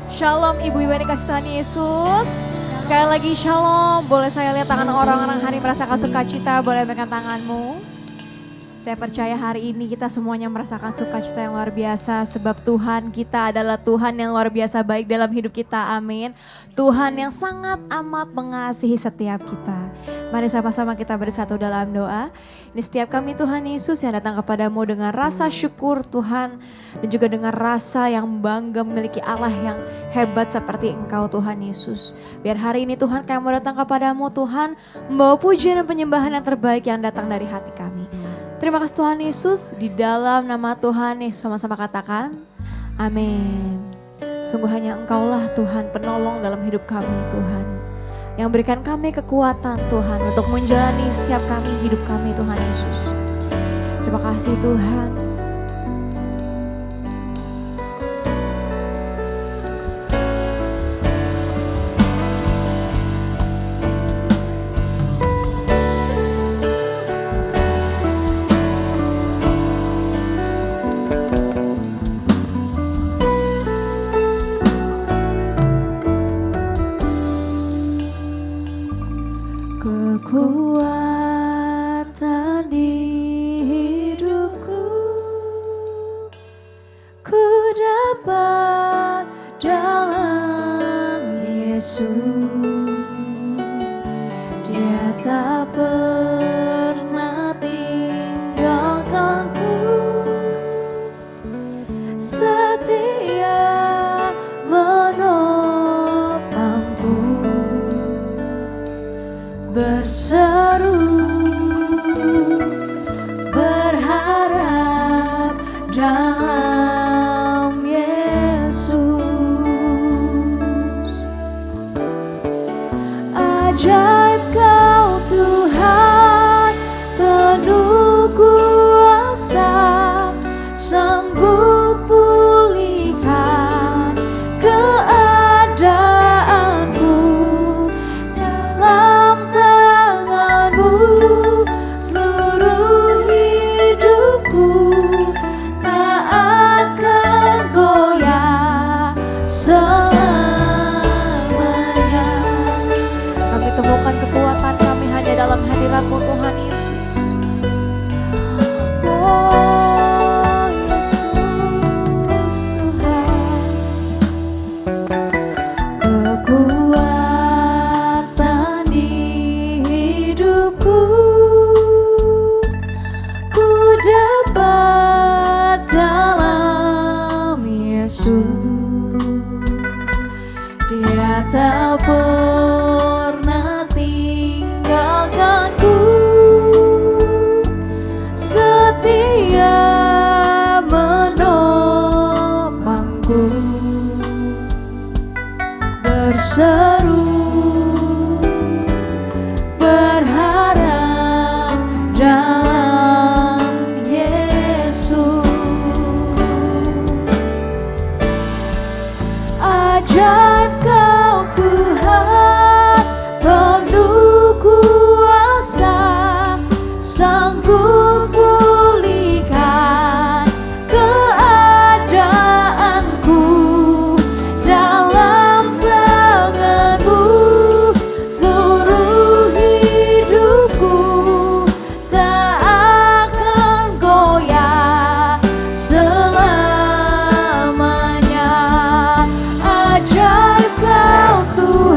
Shalom ibu-ibu yang dikasih Tuhan Yesus. Sekali lagi shalom. Boleh saya lihat tangan orang-orang hari merasakan sukacita, boleh megang tanganmu. Saya percaya hari ini kita semuanya merasakan sukacita yang luar biasa. Sebab Tuhan kita adalah Tuhan yang luar biasa baik dalam hidup kita, amin. Tuhan yang sangat amat mengasihi setiap kita. Mari sama-sama kita bersatu dalam doa. Ini setiap kami Tuhan Yesus yang datang kepadamu dengan rasa syukur Tuhan. Dan juga dengan rasa yang bangga memiliki Allah yang hebat seperti Engkau Tuhan Yesus. Biar hari ini Tuhan kami mau datang kepadamu Tuhan. Membawa pujian dan penyembahan yang terbaik yang datang dari hati kami. Terima kasih Tuhan Yesus, di dalam nama Tuhan Yesus sama-sama katakan, amin. Sungguh hanya Engkaulah Tuhan penolong dalam hidup kami Tuhan. Yang berikan kami kekuatan Tuhan untuk menjalani setiap kami hidup kami Tuhan Yesus. Terima kasih Tuhan. Kekuatan di hidupku ku dapat dalam Yesus. Dia tak pernah tinggalkanku, setia menopangku, berseru berharap dalam Yesus. Ajaib Kau Tuhan, penuh kuasa, sanggup pulihkan keadaanku. Dalam tangan-Mu seluruh hidupku tak akan goyah selamanya. Kami temukan kekuatan kami hanya dalam hadirat-Mu Tuhan Yesus. Oh Yesus Tuhan, kekuatan di hidupku ku dapat dalam Yesus. Dia tak pernah tinggalkanku, setia menopangku, berseru berharap dalam Yesus. Ajaib Kau Tuhan, penuh kuasa, sanggup pulihkan keadaanku. Dalam tangan-Mu seluruh hidupku tak akan goyah selamanya. Ajaib Kau Tuhan,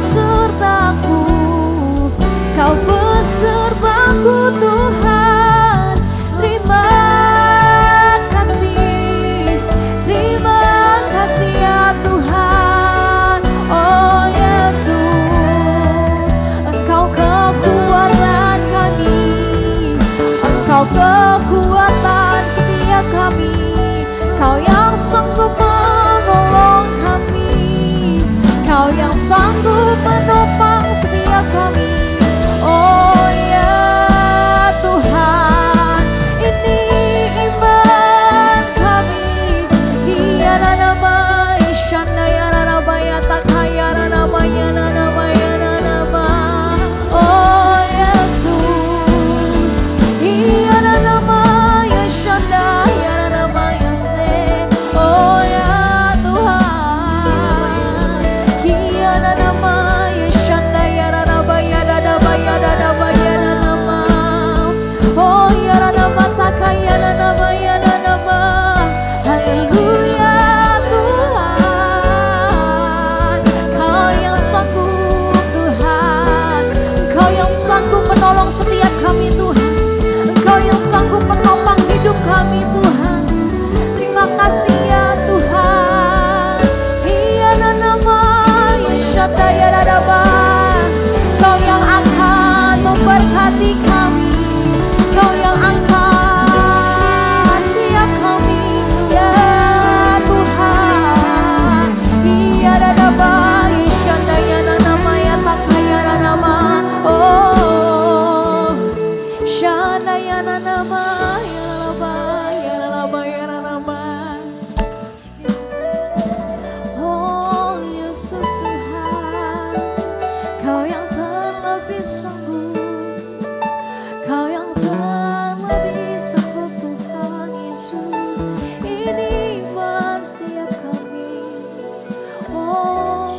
besertaku, Kau besertaku Tuhan. Terima kasih ya Tuhan. Oh Yesus, Engkau kekuatan kami, Engkau kekuatan setiap kami, Kau yang sanggup menolong kami, Kau yang sanggup menopang setiap kami. Oh ya Tuhan, ini iman kami. Iyana nama isyana yana nama ya takayana nama yana nama yana nama. Oh Yesus, iyana nama isyana yana nama ya se. Oh ya Tuhan, iyana nama isyana yana nama yana nama yana nama yana nama. Oh yana nama takayana nama yana nama. Haleluya Tuhan, Kau yang sanggup Tuhan, Engkau yang sanggup menolong setiap kami Tuhan, Engkau yang sanggup menopang hidup kami Tuhan. Terima kasih ya Tuhan. Iyana nama Yesyata Yadadaba, Kau yang akan memberkati kami, Kau yang angkat setiap kami ya Tuhan. Iyadadaba Yesyata Yana nama ya takayana nama. Oh Shana Yana nama Yanalaba Yanalaba Yanalaba. Oh Yesus Tuhan, Kau yang terlebih sanggup, Kau yang terlebih sanggup Tuhan Yesus. Ini iman setiap kami. Oh,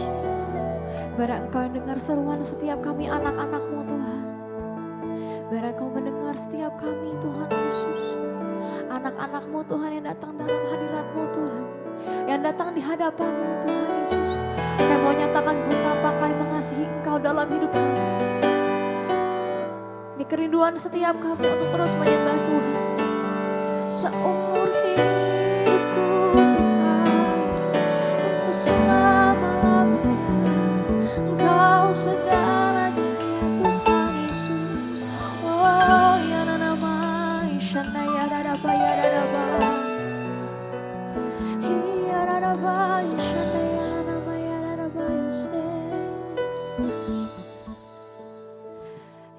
biar Engkau yang dengar seruan setiap kami anak-anak-Mu Tuhan. Biar Engkau mendengar setiap kami Tuhan Yesus. Anak-anak-Mu Tuhan yang datang dalam hadirat-Mu Tuhan, yang datang di hadapan-Mu Tuhan Yesus. Kami mau nyatakan betapa Kami mengasihi Engkau dalam hidup kami. Ini kerinduan setiap kami untuk terus menyembah Tuhan seumur hidupku Tuhan, untuk selama-lamanya. Engkau segalanya ya Tuhan Yesus. Oh ya nama isyana ya dadaba ya dadaba. Ya dadaba isyana ya nama ya dadaba yuse.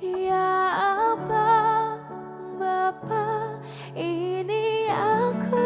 Ya Bapa, ini aku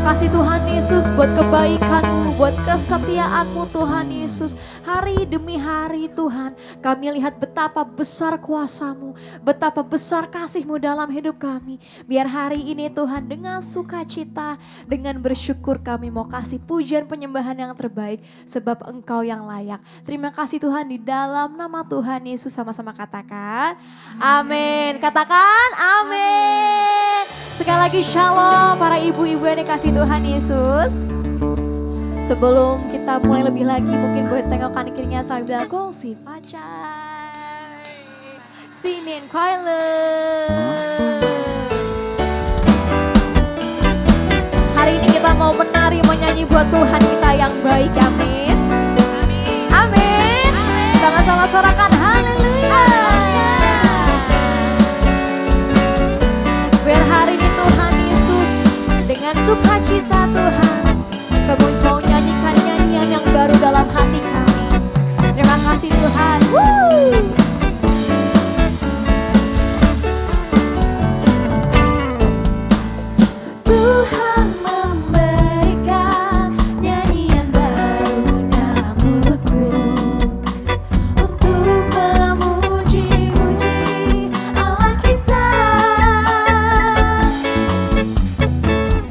kasih Tuhan Yesus buat kebaikan-Mu, buat kesetiaan-Mu Tuhan Yesus. Hari demi hari Tuhan, kami lihat betapa besar kuasa-Mu, betapa besar kasih-Mu dalam hidup kami. Biar hari ini Tuhan dengan sukacita, dengan bersyukur kami mau kasih pujian penyembahan yang terbaik sebab Engkau yang layak. Terima kasih Tuhan, di dalam nama Tuhan Yesus sama-sama katakan amin. Katakan amin. Sekali lagi shalom para ibu-ibu yang dikasih Tuhan Yesus. Sebelum kita mulai lebih lagi, mungkin boleh tengok kanan kirinya sambil bilang gongsi pacar Sinin Kuailen. Hari ini kita mau menari, menyanyi buat Tuhan kita yang baik, amin. Amin. Sama-sama sorakan haleluya. Biar hari ini Tuhan Yesus dengan sukacita Tuhan, kami mau nyanyikan nyanyian yang baru dalam hati kami. Terima kasih Tuhan. Tuhan memberikan nyanyian baru dalam mulutku untuk memuji-muji Allah kita.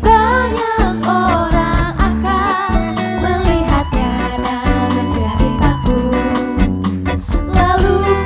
Banyak orang akan melihatnya dan menjadi takut, lalu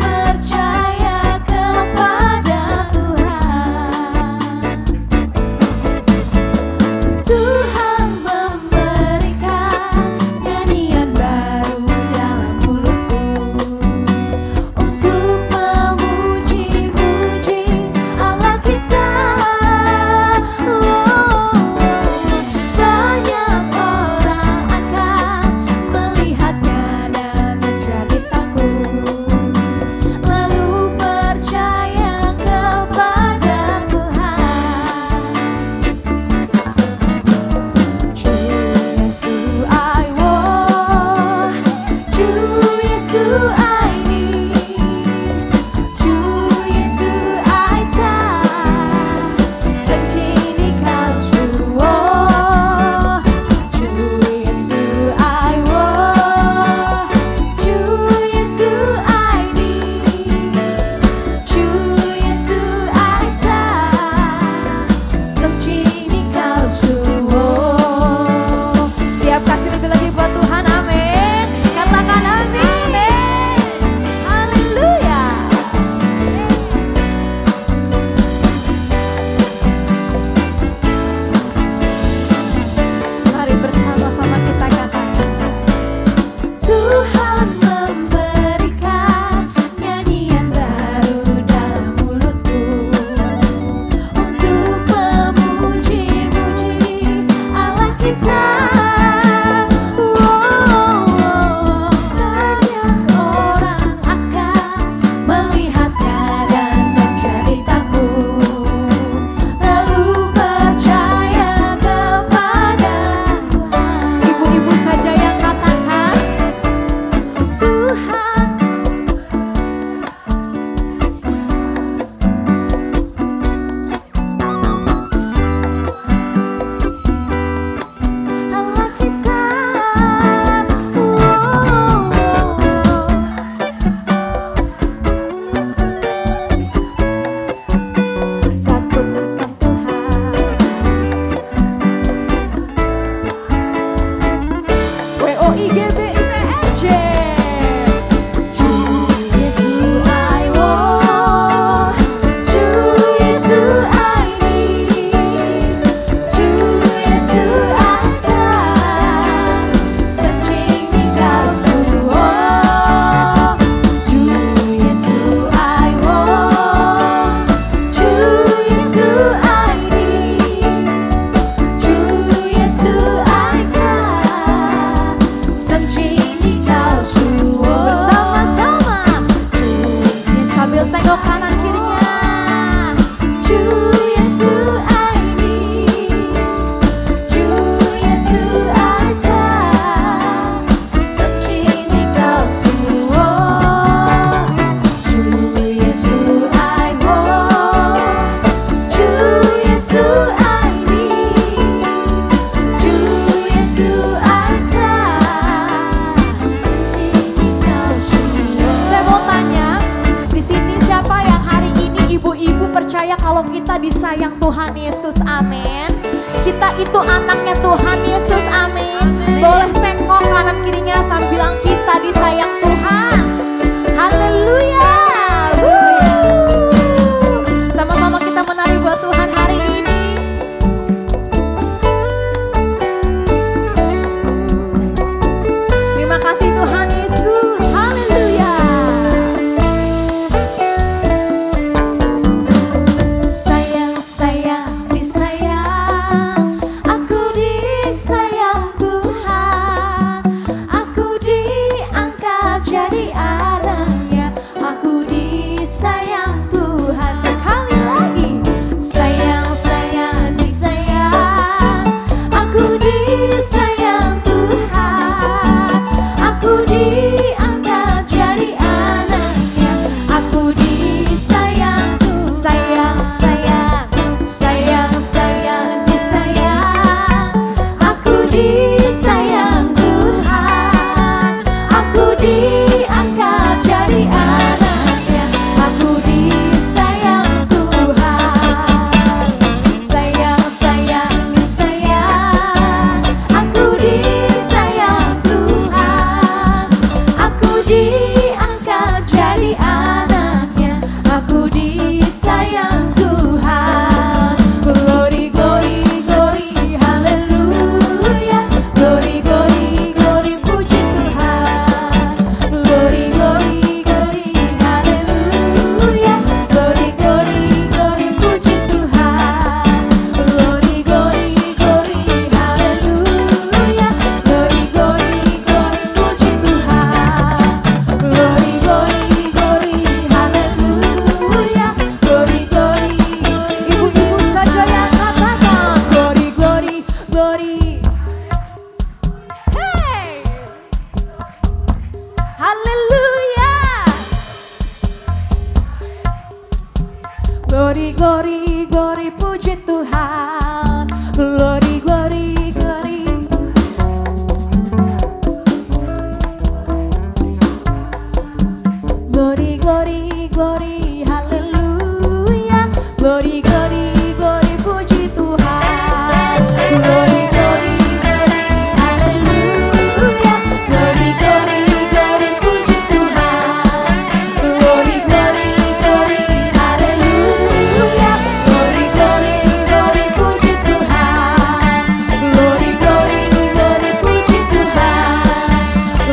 kita disayang Tuhan Yesus, amin. Kita itu anaknya Tuhan Yesus, amin. Boleh tengok kanan kirinya sambil bilang kita disayang Tuhan. Haleluya. Sama-sama kita menari buat Tuhan hari ini. Terima kasih Tuhan Yesus. Haleluya. Sayang, sayang, disayang. Aku disayang Tuhan. Aku diangkat jadi anaknya. Aku disayang Tuhan. Sekali lagi. Sayang, sayang, disayang. Aku disayang Tuhan. Aku diangkat jadi anaknya. Aku disayang Tuhan. Sayang, sayang, sayang, sayang, disayang. Aku disayang Tuhan. Aku diangkat jadi anaknya. Aku disayang Tuhan. Sayang, sayang, disayang. Aku disayang Tuhan. Aku diangkat jadi anaknya. Aku disayang Tuhan. Glory, glory, glory, haleluya. Glory, glory, glory, puji Tuhan. Glory, glory, glory, haleluya. Glory, glory, glory, puji Tuhan. Glory, glory, glory, haleluya. Glory, glory, glory, puji Tuhan. Glory, glory, glory, haleluya. Glory, glory, ibu-ibu saja yang katakan glory, glory, glory. Hey, haleluya. Glory, glory, glory, puji Tuhan. Glory, glory, glory. Glory, glory, glory, haleluya. Glory, glory, glory, puji Tuhan. Glory, glory, glory, haleluya. Glory, glory, glory, puji Tuhan. Glory, glory, glory, haleluya. Glory, glory, glory, puji Tuhan. Glory, glory, glory, puji Tuhan.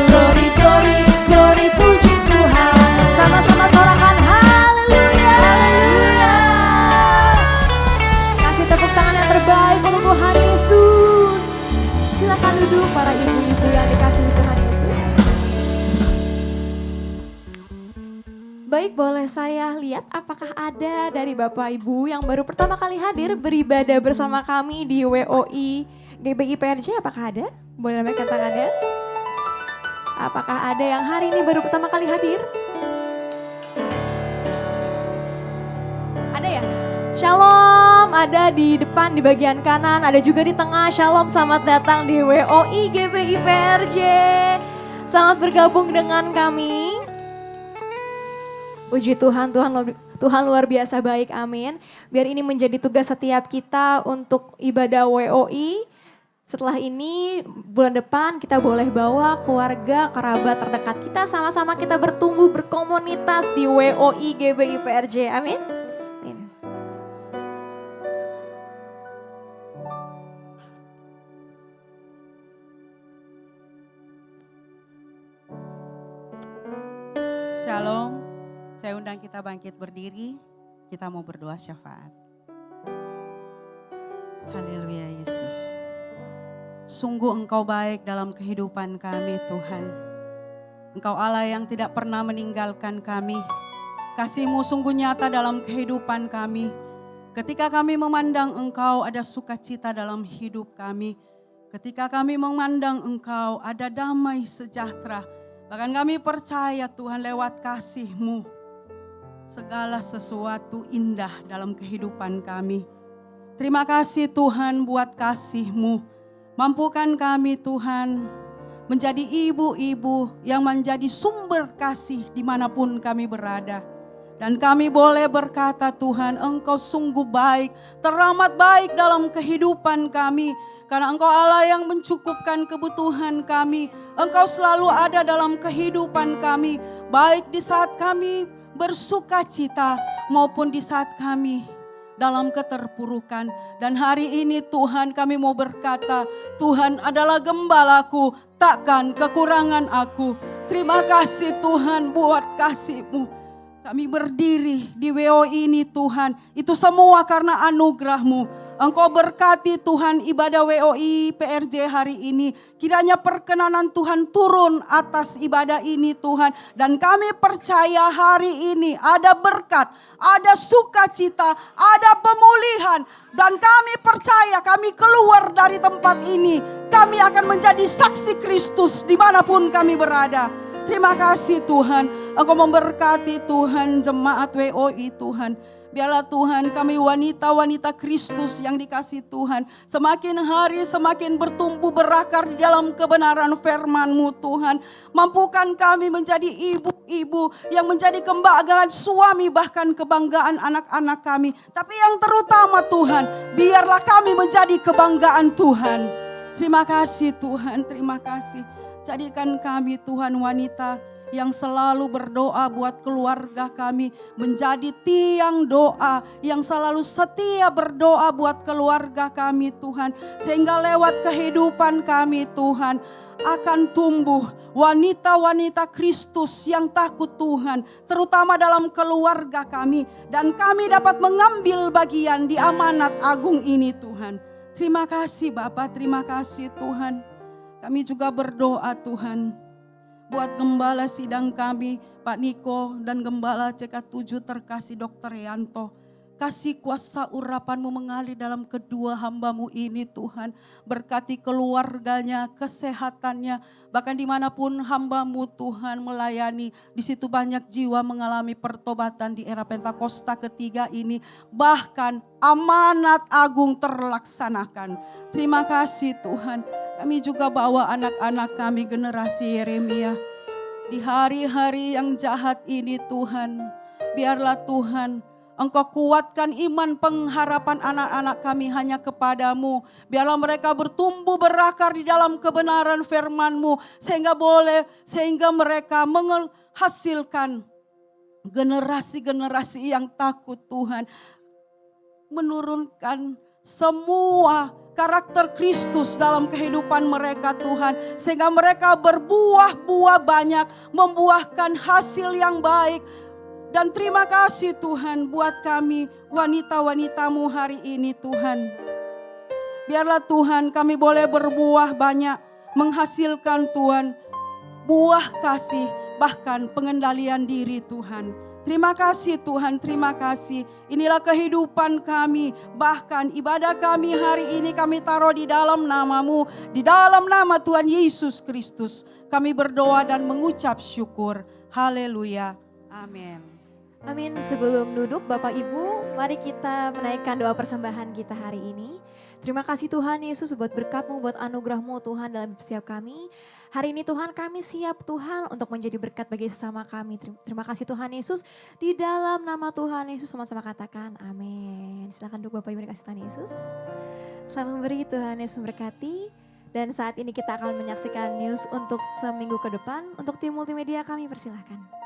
Glory, glory, glory, puji Tuhan. Sama-sama sorakan haleluya, haleluya. Kasih tepuk tangan yang terbaik untuk Tuhan Yesus. Silakan duduk para ibu-ibu yang dikasihi Tuhan Yesus. Baik, boleh saya lihat apakah ada dari Bapak Ibu yang baru pertama kali hadir beribadah bersama kami di WOI GBI PRJ, apakah ada? Boleh lambaikan tangannya. Apakah ada yang hari ini baru pertama kali hadir? Ada ya? Shalom, ada di depan di bagian kanan, ada juga di tengah. Shalom, selamat datang di WOI GBI PRJ. Selamat bergabung dengan kami. Puji Tuhan, Tuhan luar biasa baik, amin. Biar ini menjadi tugas setiap kita untuk ibadah WOI. Setelah ini bulan depan kita boleh bawa keluarga, kerabat terdekat kita, sama-sama kita bertumbuh berkomunitas di WOI GBI PRJ, amin. Amin. Shalom, saya undang kita bangkit berdiri, kita mau berdoa syafaat. Haleluya Yesus. Sungguh Engkau baik dalam kehidupan kami Tuhan. Engkau Allah yang tidak pernah meninggalkan kami. Kasih-Mu sungguh nyata dalam kehidupan kami. Ketika kami memandang Engkau ada sukacita dalam hidup kami. Ketika kami memandang Engkau ada damai sejahtera. Bahkan kami percaya Tuhan lewat kasih-Mu. Segala sesuatu indah dalam kehidupan kami. Terima kasih Tuhan buat kasih-Mu. Mampukan kami Tuhan menjadi ibu-ibu yang menjadi sumber kasih dimanapun kami berada. Dan kami boleh berkata Tuhan, Engkau sungguh baik, teramat baik dalam kehidupan kami. Karena Engkau Allah yang mencukupkan kebutuhan kami. Engkau selalu ada dalam kehidupan kami. Baik di saat kami bersuka cita maupun di saat kami dalam keterpurukan. Dan hari ini Tuhan kami mau berkata, Tuhan adalah gembalaku, takkan kekurangan aku. Terima kasih Tuhan buat kasih-Mu. Kami berdiri di WO ini Tuhan, itu semua karena anugerah-Mu. Engkau berkati Tuhan ibadah WOI PRJ hari ini. Kiranya perkenanan Tuhan turun atas ibadah ini Tuhan. Dan kami percaya hari ini ada berkat, ada sukacita, ada pemulihan. Dan kami percaya kami keluar dari tempat ini. Kami akan menjadi saksi Kristus dimanapun kami berada. Terima kasih Tuhan. Engkau memberkati Tuhan jemaat WOI Tuhan. Biarlah Tuhan kami wanita-wanita Kristus yang dikasih Tuhan. Semakin hari semakin bertumbuh berakar di dalam kebenaran firman-Mu Tuhan. Mampukan kami menjadi ibu-ibu yang menjadi kebanggaan suami bahkan kebanggaan anak-anak kami. Tapi yang terutama Tuhan, biarlah kami menjadi kebanggaan Tuhan. Terima kasih Tuhan, terima kasih. Jadikan kami Tuhan wanita yang selalu berdoa buat keluarga kami, menjadi tiang doa yang selalu setia berdoa buat keluarga kami Tuhan. Sehingga lewat kehidupan kami Tuhan akan tumbuh wanita-wanita Kristus yang takut Tuhan, terutama dalam keluarga kami. Dan kami dapat mengambil bagian di amanat agung ini Tuhan. Terima kasih Bapa, terima kasih Tuhan. Kami juga berdoa Tuhan buat gembala sidang kami, Pak Niko dan gembala CK7 terkasih Dr. Yanto. Kasih kuasa urapan-Mu mengalir dalam kedua hamba-Mu ini Tuhan. Berkati keluarganya, kesehatannya. Bahkan dimanapun hamba-Mu Tuhan melayani. Di situ banyak jiwa mengalami pertobatan di era Pentakosta ketiga ini. Bahkan amanat agung terlaksanakan. Terima kasih Tuhan. Kami juga bawa anak-anak kami generasi Yeremia. Di hari-hari yang jahat ini Tuhan. Biarlah Tuhan Engkau kuatkan iman pengharapan anak-anak kami hanya kepadamu. Biarlah mereka bertumbuh berakar di dalam kebenaran firman-Mu. Sehingga mereka menghasilkan generasi-generasi yang takut Tuhan. Menurunkan semua karakter Kristus dalam kehidupan mereka Tuhan. Sehingga mereka berbuah-buah banyak, membuahkan hasil yang baik. Dan terima kasih Tuhan buat kami wanita-wanita-Mu hari ini Tuhan. Biarlah Tuhan kami boleh berbuah banyak, menghasilkan Tuhan buah kasih, bahkan pengendalian diri Tuhan. Terima kasih Tuhan, terima kasih. Inilah kehidupan kami, bahkan ibadah kami hari ini kami taruh di dalam nama-Mu, di dalam nama Tuhan Yesus Kristus. Kami berdoa dan mengucap syukur. Haleluya. Amin. Amin. Sebelum duduk Bapak Ibu, mari kita menaikkan doa persembahan kita hari ini. Terima kasih Tuhan Yesus buat berkat-Mu, buat anugerah-Mu Tuhan dalam setiap kami. Hari ini Tuhan kami siap Tuhan untuk menjadi berkat bagi sesama kami. Terima kasih Tuhan Yesus. Di dalam nama Tuhan Yesus sama-sama katakan amin. Silakan duduk Bapak Ibu dikasih Tuhan Yesus. Selamat memberi, Tuhan Yesus memberkati. Dan saat ini kita akan menyaksikan news untuk seminggu ke depan. Untuk tim multimedia kami persilahkan.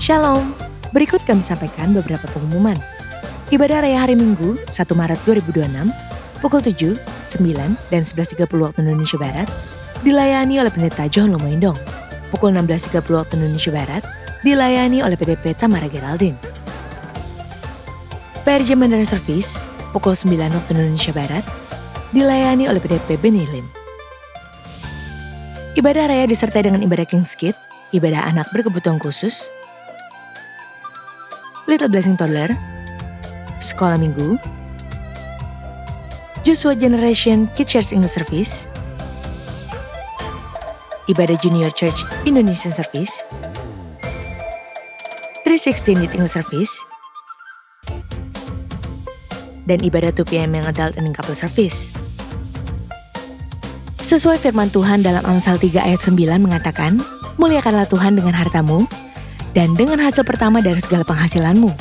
Shalom, berikut kami sampaikan beberapa pengumuman. Ibadah Raya Hari Minggu 1 Maret 2026 pukul 7, 9, dan 11.30 waktu Indonesia Barat dilayani oleh Pendeta John Lomoindong. Pukul 16.30 waktu Indonesia Barat dilayani oleh PDP Tamara Geraldine. PRJ Mandara Service pukul 9 waktu Indonesia Barat dilayani oleh PDP Beni Lim. Ibadah Raya disertai dengan ibadah King's Kid, ibadah anak berkebutuhan khusus, Little Blessing Toddler, Sekolah Minggu, Joshua Generation Kids Church English Service, Ibadah Junior Church Indonesian Service, 316 Youth English Service, dan Ibadah 2 PM yang Adult and Couple Service. Sesuai firman Tuhan dalam Amsal 3 ayat 9 mengatakan, muliakanlah Tuhan dengan hartamu dan dengan hasil pertama dari segala penghasilanmu.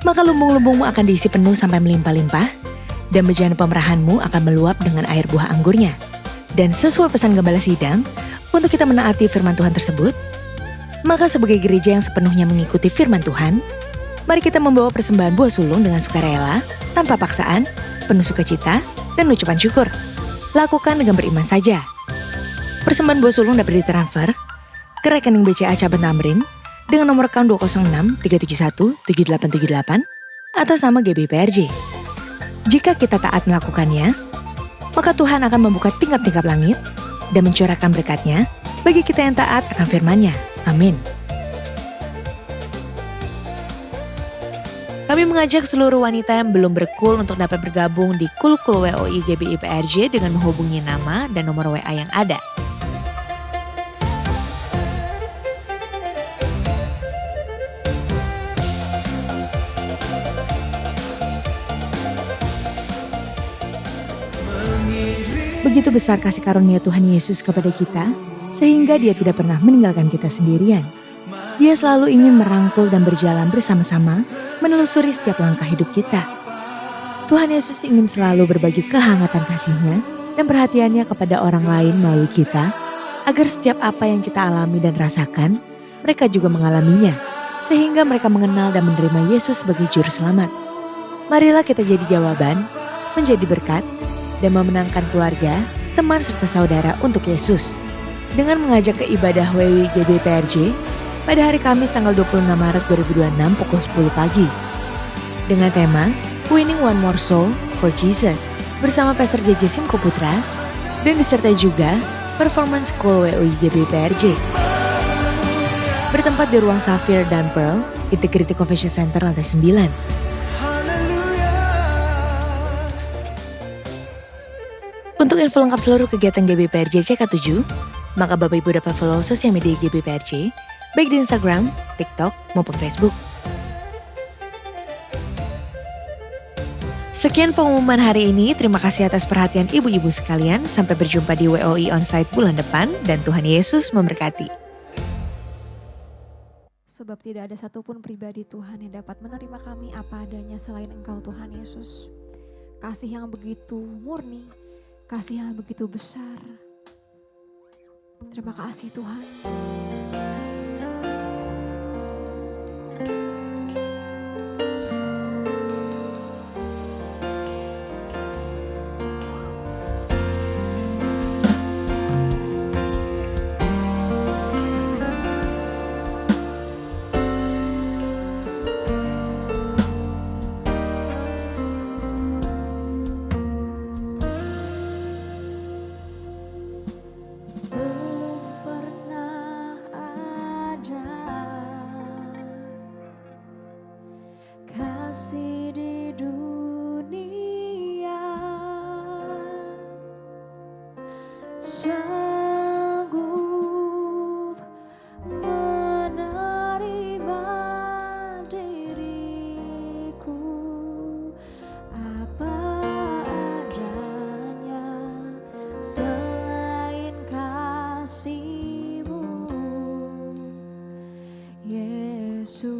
Maka lumbung-lumbungmu akan diisi penuh sampai melimpah-limpah dan bejana pemerahanmu akan meluap dengan air buah anggurnya. Dan sesuai pesan Gembala Sidang, untuk kita menaati firman Tuhan tersebut, maka sebagai gereja yang sepenuhnya mengikuti firman Tuhan, mari kita membawa persembahan buah sulung dengan sukarela, tanpa paksaan, penuh sukacita, dan ucapan syukur. Lakukan dengan beriman saja. Persembahan buah sulung dapat ditransfer ke rekening BCA Cabang Tamrin dengan nomor account 206 371 7878 atas nama GBIPRJ. Jika kita taat melakukannya, maka Tuhan akan membuka tingkap-tingkap langit dan mencurahkan berkat-Nya bagi kita yang taat akan firman-Nya. Amin. Kami mengajak seluruh wanita yang belum berkul untuk dapat bergabung di Kul-Kul WOI GBI PRJ dengan menghubungi nama dan nomor WA yang ada. Begitu besar kasih karunia Tuhan Yesus kepada kita, sehingga Dia tidak pernah meninggalkan kita sendirian. Dia selalu ingin merangkul dan berjalan bersama-sama, menelusuri setiap langkah hidup kita. Tuhan Yesus ingin selalu berbagi kehangatan kasih-Nya dan perhatiannya kepada orang lain melalui kita, agar setiap apa yang kita alami dan rasakan, mereka juga mengalaminya, sehingga mereka mengenal dan menerima Yesus sebagai Juru Selamat. Marilah kita jadi jawaban, menjadi berkat, dan memenangkan keluarga, teman serta saudara untuk Yesus. Dengan mengajak ke ibadah WWI GBIPRJ pada hari Kamis tanggal 26 Maret 2026 pukul 10 pagi. Dengan tema Winning One More Soul for Jesus bersama Pastor JJ Simko Putra dan disertai juga Performance School WWI GBIPRJ. Bertempat di ruang Sapphire dan Pearl, Integrity Convention Center lantai 9. Untuk info lengkap seluruh kegiatan GBIPRJ CK7, maka Bapak Ibu dapat follow sosial media GBIPRJ, baik di Instagram, TikTok, maupun Facebook. Sekian pengumuman hari ini, terima kasih atas perhatian ibu-ibu sekalian, sampai berjumpa di WOI Onsite bulan depan, dan Tuhan Yesus memberkati. Sebab tidak ada satupun pribadi Tuhan yang dapat menerima kami apa adanya selain Engkau Tuhan Yesus. Kasih yang begitu murni, kasih yang begitu besar. Terima kasih Tuhan. Belum pernah ada kasih di dunia sanggup menerima diriku apa adanya selain kasih-Mu, Yesus.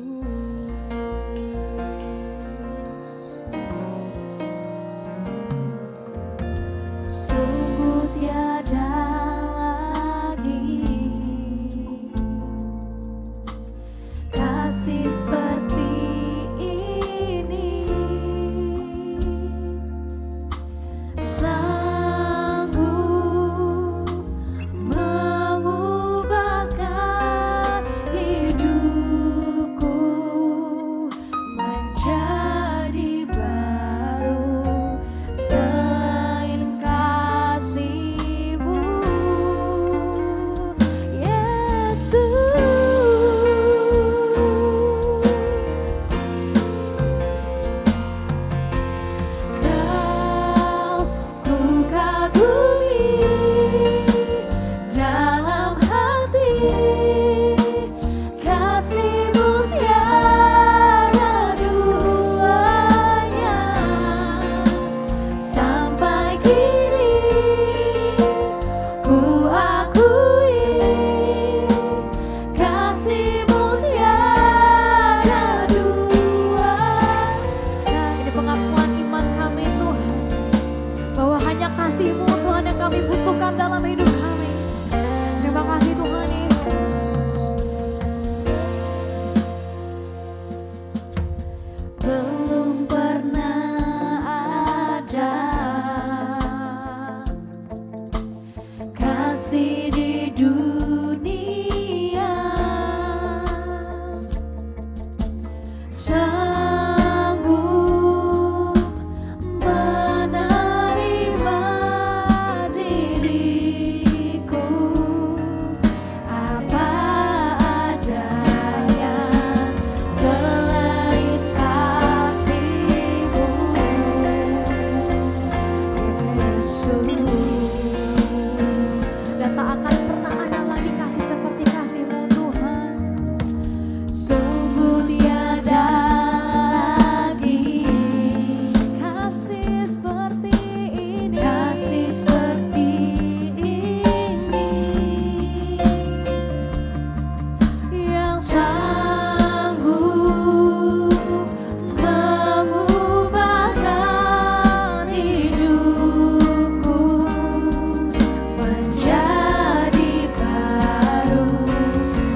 belum pernah ada kasih di dunia sanggup menerima diriku apa adanya selain kasih-Mu, Yesus. Dan tak akan pernah ada lagi kasih seperti kasih-Mu, Tuhan. Sungguh tiada lagi kasih seperti ini, kasih seperti ini yang sanggup mengubahkan hidupku menjadi baru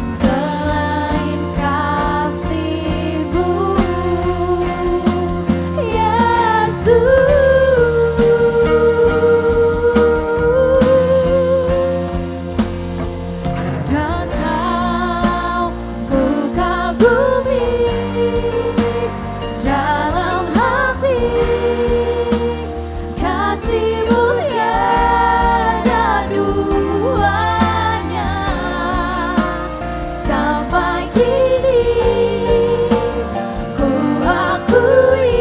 selain kasih-Mu, Yesus. Dan Kau ku kagumi dalam hati, kasih-Mu tiada duanya sampai kini ku akui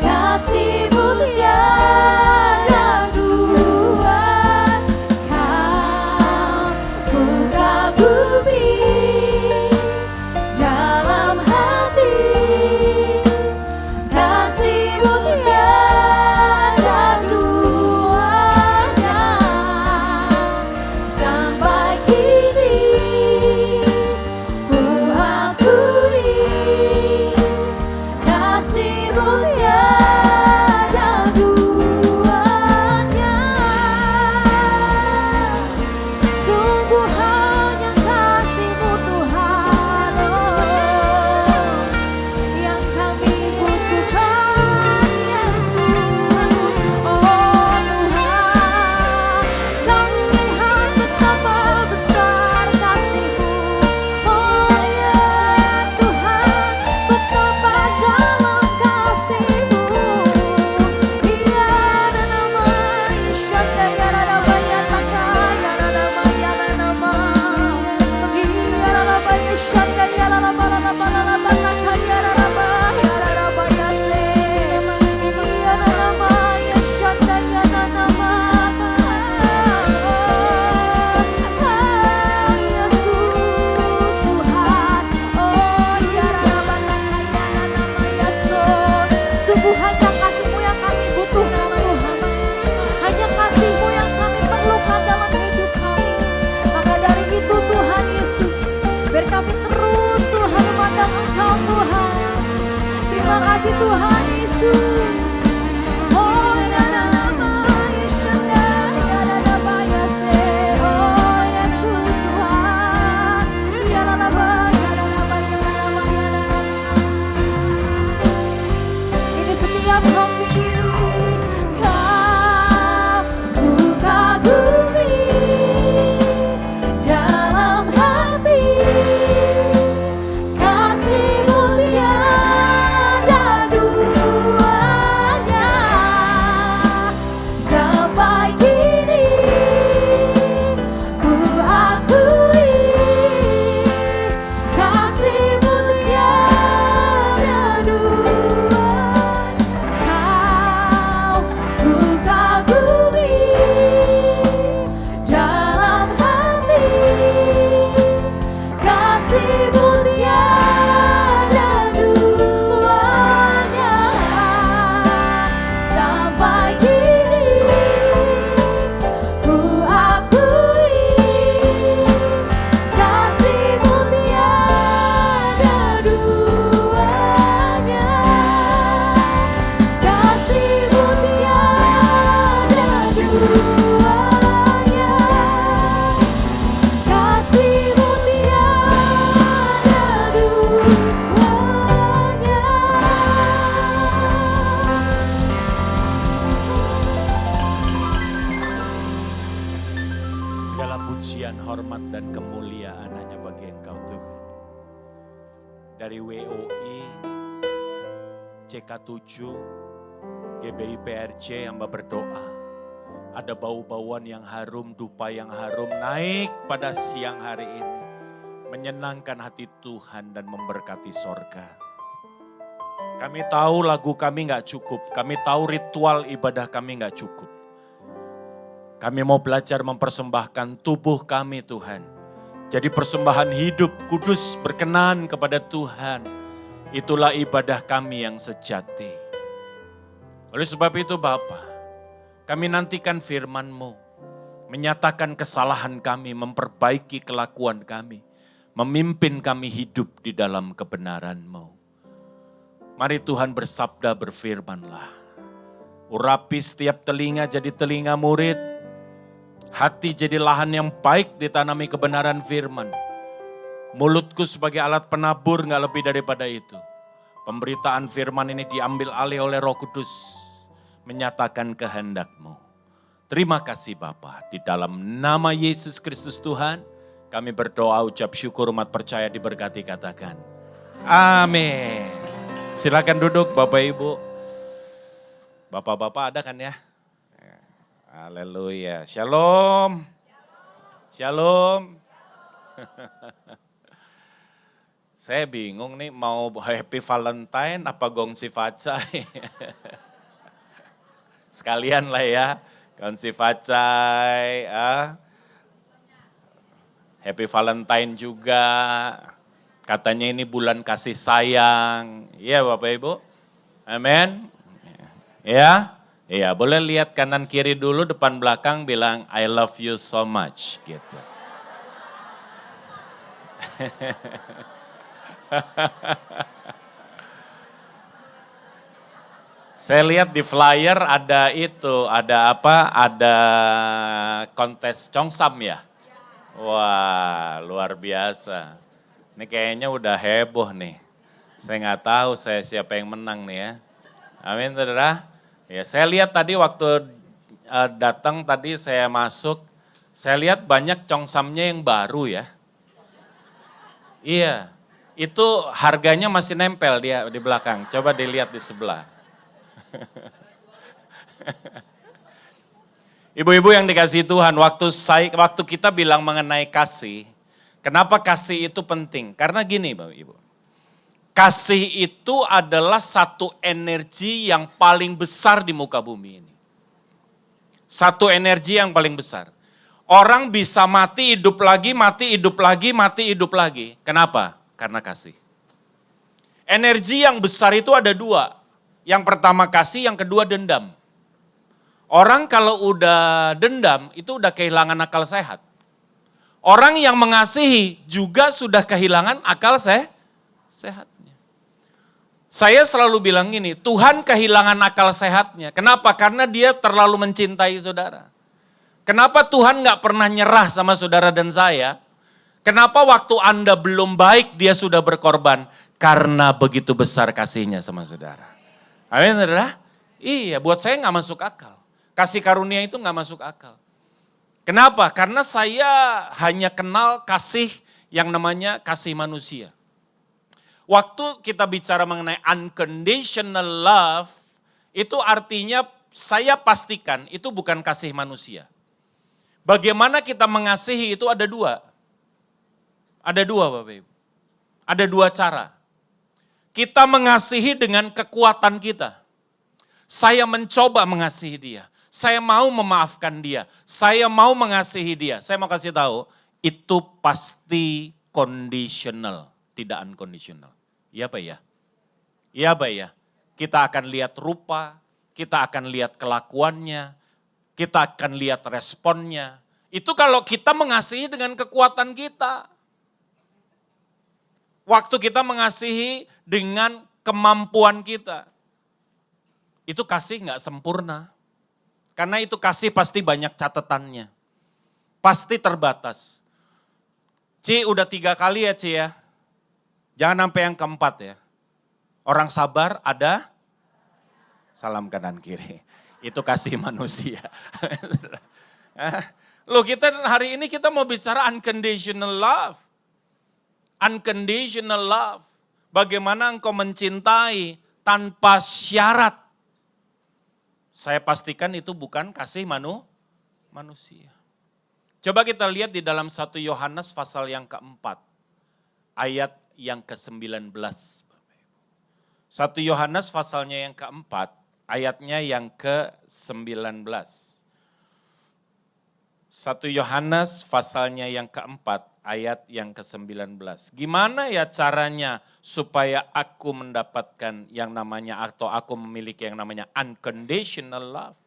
kasih-Mu tiada dua. Kau ku kagumi dalam hati, kasih-Mu tiada duanya sampai kini ku akui kasih-Mu tiada duanya. Sungguh hanya kasih-Mu, Tuhan, yang kami butuhkan, Yesus. Oh Tuhan, kami lihat betapa besar kasih-Mu. Oh ya Tuhan, betapa dalam kasih-Mu. Iya, dan nama Yesus, ya nama ya takaya, nama ya nama. Iya, nama Yesus, ya nama takaya, nama ya se. Iya, nama Yesus, ya nama. Yesus Tuhan, oh ya nama takaya, nama Yesus. Sungguh hanya kasih-Mu yang kami butuhkan, Tuhan. Hanya kasih-Mu yang kami perlukan dalam hidup kami. Maka dari itu Tuhan Yesus, biar kami terus Tuhan memandang Engkau, Tuhan. Terima kasih Tuhan Yesus. Oh ya nama Yesus, ya nama Yesus. Oh Yesus Tuhan, ya nama ya nama ya nama ya nama. Ini setiap kami Kau ku kagumi dalam hati, kasih-Mu tiada duanya dari WOI, CK7, GBI PRC, hamba berdoa. Ada bau-bauan yang harum, dupa yang harum naik pada siang hari ini. Menyenangkan hati Tuhan dan memberkati sorga. Kami tahu lagu kami gak cukup, kami tahu ritual ibadah kami gak cukup. Kami mau belajar mempersembahkan tubuh kami Tuhan. Jadi persembahan hidup kudus berkenan kepada Tuhan. Itulah ibadah kami yang sejati. Oleh sebab itu Bapa, kami nantikan firman-Mu. Menyatakan kesalahan kami, memperbaiki kelakuan kami. Memimpin kami hidup di dalam kebenaran-Mu. Mari Tuhan bersabda, berfirman-Lah. Urapi setiap telinga jadi telinga murid. Hati jadi lahan yang baik ditanami kebenaran firman. Mulutku sebagai alat penabur gak lebih daripada itu. Pemberitaan firman ini diambil alih oleh Roh Kudus. Menyatakan kehendak-Mu. Terima kasih Bapa. Di dalam nama Yesus Kristus Tuhan, kami berdoa ucap syukur umat percaya diberkati katakan. Amin. Silakan duduk Bapak Ibu. Bapak-bapak ada kan ya? Haleluya. Shalom. Shalom. Saya bingung nih mau Happy Valentine apa Gongsi Facai. Sekalian lah ya. Gongsi Facai. Happy Valentine juga. Katanya ini bulan kasih sayang. Iya Bapak Ibu. Amin. Ya. Iya, boleh lihat kanan kiri dulu, depan belakang bilang I love you so much gitu. Saya lihat di flyer ada itu, ada apa? Ada kontes Chongsam ya? Wah, luar biasa. Ini kayaknya udah heboh nih. Saya nggak tahu siapa yang menang nih ya. Amin, saudara. Ya, saya lihat tadi waktu datang tadi saya masuk, saya lihat banyak Chongsamnya yang baru ya. Iya, itu harganya masih nempel dia di belakang. Coba dilihat di sebelah. Ibu-ibu yang dikasihi Tuhan, waktu kita bilang mengenai kasih, kenapa kasih itu penting? Karena gini Bapak Ibu. Kasih itu adalah satu energi yang paling besar di muka bumi ini. Satu energi yang paling besar. Orang bisa mati, hidup lagi, mati, hidup lagi, mati, hidup lagi. Kenapa? Karena kasih. Energi yang besar itu ada dua. Yang pertama kasih, yang kedua dendam. Orang kalau udah dendam, itu udah kehilangan akal sehat. Orang yang mengasihi juga sudah kehilangan akal sehat. Saya selalu bilang gini, Tuhan kehilangan akal sehatnya. Kenapa? Karena dia terlalu mencintai saudara. Kenapa Tuhan gak pernah nyerah sama saudara dan saya? Kenapa waktu Anda belum baik dia sudah berkorban? Karena begitu besar kasihnya sama saudara. Amin saudara? Iya, buat saya gak masuk akal. Kasih karunia itu gak masuk akal. Kenapa? Karena saya hanya kenal kasih yang namanya kasih manusia. Waktu kita bicara mengenai unconditional love, itu artinya saya pastikan itu bukan kasih manusia. Bagaimana kita mengasihi itu ada dua. Ada dua Bapak Ibu. Ada dua cara. Kita mengasihi dengan kekuatan kita. Saya mencoba mengasihi dia. Saya mau memaafkan dia. Saya mau mengasihi dia. Saya mau kasih tahu, itu pasti conditional. Tidak unconditional. Iya Pak ya? Iya Pak ya? Kita akan lihat rupa, kita akan lihat kelakuannya, kita akan lihat responnya. Itu kalau kita mengasihi dengan kekuatan kita. Waktu kita mengasihi dengan kemampuan kita. Itu kasih gak sempurna. Karena itu kasih pasti banyak catatannya. Pasti terbatas. Ci udah 3 kali ya Ci ya. Jangan sampai yang keempat ya. Orang sabar ada salam kanan kiri. Itu kasih manusia. Loh kita hari ini kita mau bicara unconditional love. Unconditional love. bagaimana engkau mencintai tanpa syarat. Saya pastikan itu bukan kasih manusia. Coba kita lihat di dalam 1 Yohanes pasal yang keempat, ayat yang ke-19. 1 Yohanes pasalnya yang keempat, ayatnya yang ke-19. 1 Yohanes pasalnya yang keempat, ayat yang ke-19. Gimana ya caranya supaya aku mendapatkan yang namanya, atau aku memiliki yang namanya unconditional love?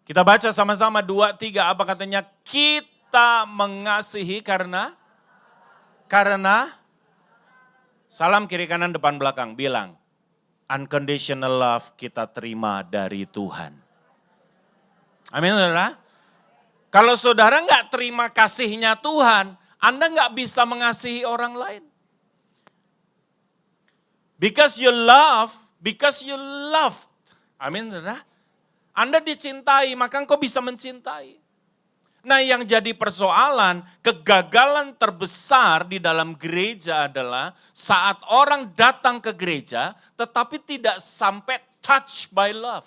Kita baca sama-sama 2-3, apa katanya? Kita mengasihi karena salam kiri kanan depan belakang, bilang unconditional love kita terima dari Tuhan. Amin, saudara. Kalau saudara nggak terima kasihnya Tuhan, Anda nggak bisa mengasihi orang lain. Because you loved. Amin, saudara. Anda dicintai, maka engkau bisa mencintai. Nah, yang jadi persoalan, kegagalan terbesar di dalam gereja adalah saat orang datang ke gereja, tetapi tidak sampai touched by love.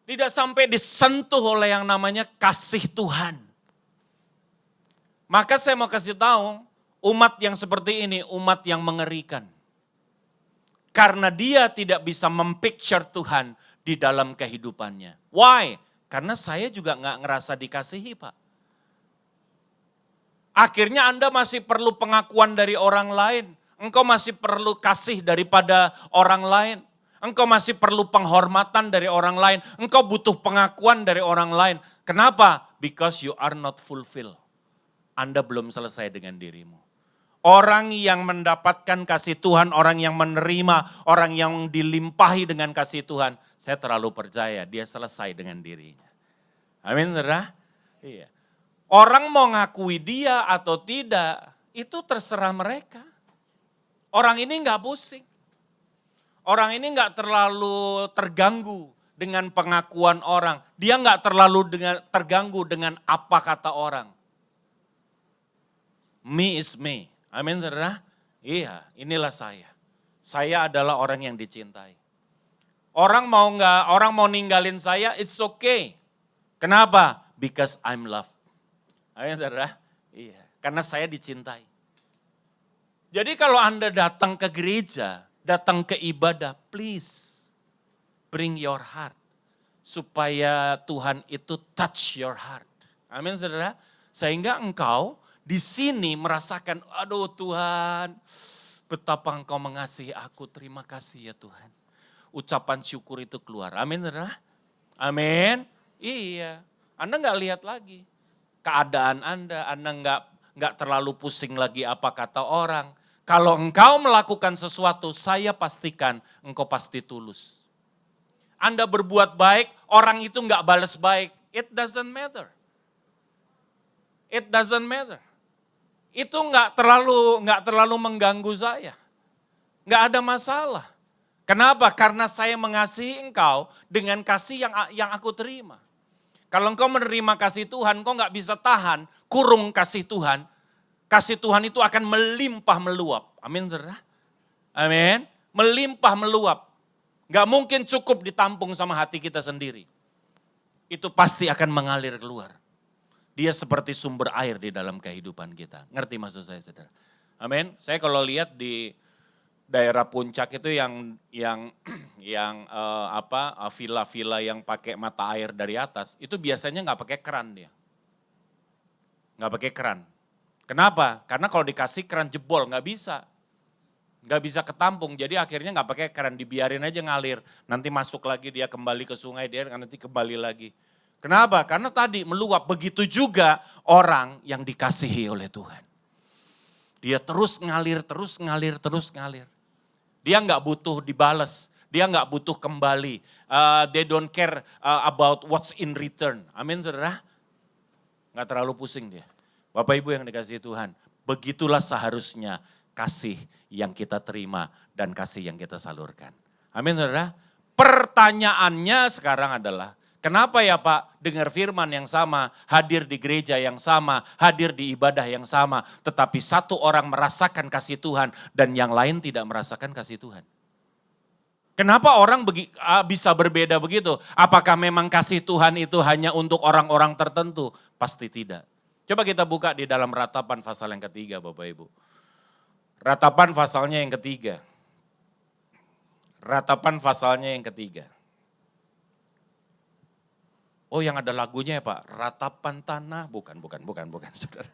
Tidak sampai disentuh oleh yang namanya kasih Tuhan. Maka saya mau kasih tahu, umat yang seperti ini, umat yang mengerikan. Karena dia tidak bisa mempicture Tuhan di dalam kehidupannya. Why? Karena saya juga nggak ngerasa dikasihi, Pak. Akhirnya Anda masih perlu pengakuan dari orang lain. Engkau masih perlu kasih daripada orang lain. Engkau masih perlu penghormatan dari orang lain. Engkau butuh pengakuan dari orang lain. Kenapa? Because you are not fulfilled. Anda belum selesai dengan dirimu. Orang yang mendapatkan kasih Tuhan, orang yang menerima, orang yang dilimpahi dengan kasih Tuhan, saya terlalu percaya dia selesai dengan dirinya. Amin, saudara? Iya. Orang mau ngakui dia atau tidak, itu terserah mereka. Orang ini nggak pusing. Orang ini nggak terlalu terganggu dengan pengakuan orang. Dia nggak terlalu terganggu dengan apa kata orang. Me is me. Amin, saudara? Iya, inilah saya. Saya adalah orang yang dicintai. Orang mau ninggalin saya, it's okay. Kenapa? Because I'm loved. Amin, saudara? Iya, karena saya dicintai. Jadi kalau Anda datang ke gereja, datang ke ibadah, please bring your heart. Supaya Tuhan itu touch your heart. Amin, saudara? Sehingga engkau di sini merasakan, aduh Tuhan, betapa engkau mengasihi aku, terima kasih ya Tuhan. Ucapan syukur itu keluar, amin saudara? Amin, iya. Anda nggak lihat lagi keadaan Anda nggak terlalu pusing lagi apa kata orang. Kalau engkau melakukan sesuatu, saya pastikan engkau pasti tulus. Anda berbuat baik, orang itu nggak balas baik, it doesn't matter. It doesn't matter. Itu nggak terlalu mengganggu saya. Nggak ada masalah. Kenapa? Karena saya mengasihi engkau dengan kasih yang aku terima. Kalau engkau menerima kasih Tuhan, engkau nggak bisa tahan, kurung kasih Tuhan. Kasih Tuhan itu akan melimpah meluap. Amin, saudara? Amin. Melimpah meluap. Nggak mungkin cukup ditampung sama hati kita sendiri. Itu pasti akan mengalir keluar. Dia seperti sumber air di dalam kehidupan kita. Ngerti maksud saya, saudara? Amin. Saya kalau lihat di daerah puncak itu yang villa-villa yang pakai mata air dari atas, itu biasanya nggak pakai keran dia. Nggak pakai keran. Kenapa? Karena kalau dikasih keran jebol, nggak bisa. Nggak bisa ketampung, jadi akhirnya nggak pakai keran, dibiarin aja ngalir. Nanti masuk lagi dia kembali ke sungai, dia nanti kembali lagi. Kenapa? Karena tadi meluap. Begitu juga orang yang dikasihi oleh Tuhan. Dia terus ngalir, terus ngalir, terus ngalir. Dia nggak butuh dibales, dia nggak butuh kembali. They don't care about what's in return. Amin, saudara? Nggak terlalu pusing dia. Bapak Ibu yang dikasihi Tuhan, begitulah seharusnya kasih yang kita terima dan kasih yang kita salurkan. Amin, saudara? Pertanyaannya sekarang adalah, Kenapa ya Pak? Dengar firman yang sama, hadir di gereja yang sama, hadir di ibadah yang sama. Tetapi satu orang merasakan kasih Tuhan dan yang lain tidak merasakan kasih Tuhan. Kenapa orang bisa berbeda begitu? Apakah memang kasih Tuhan itu hanya untuk orang-orang tertentu? Pasti tidak. Coba kita buka di dalam Ratapan pasal yang ketiga Bapak Ibu. Ratapan pasalnya yang ketiga. Ratapan pasalnya yang ketiga. Oh yang ada lagunya ya Pak, Ratapan Tanah, bukan saudara.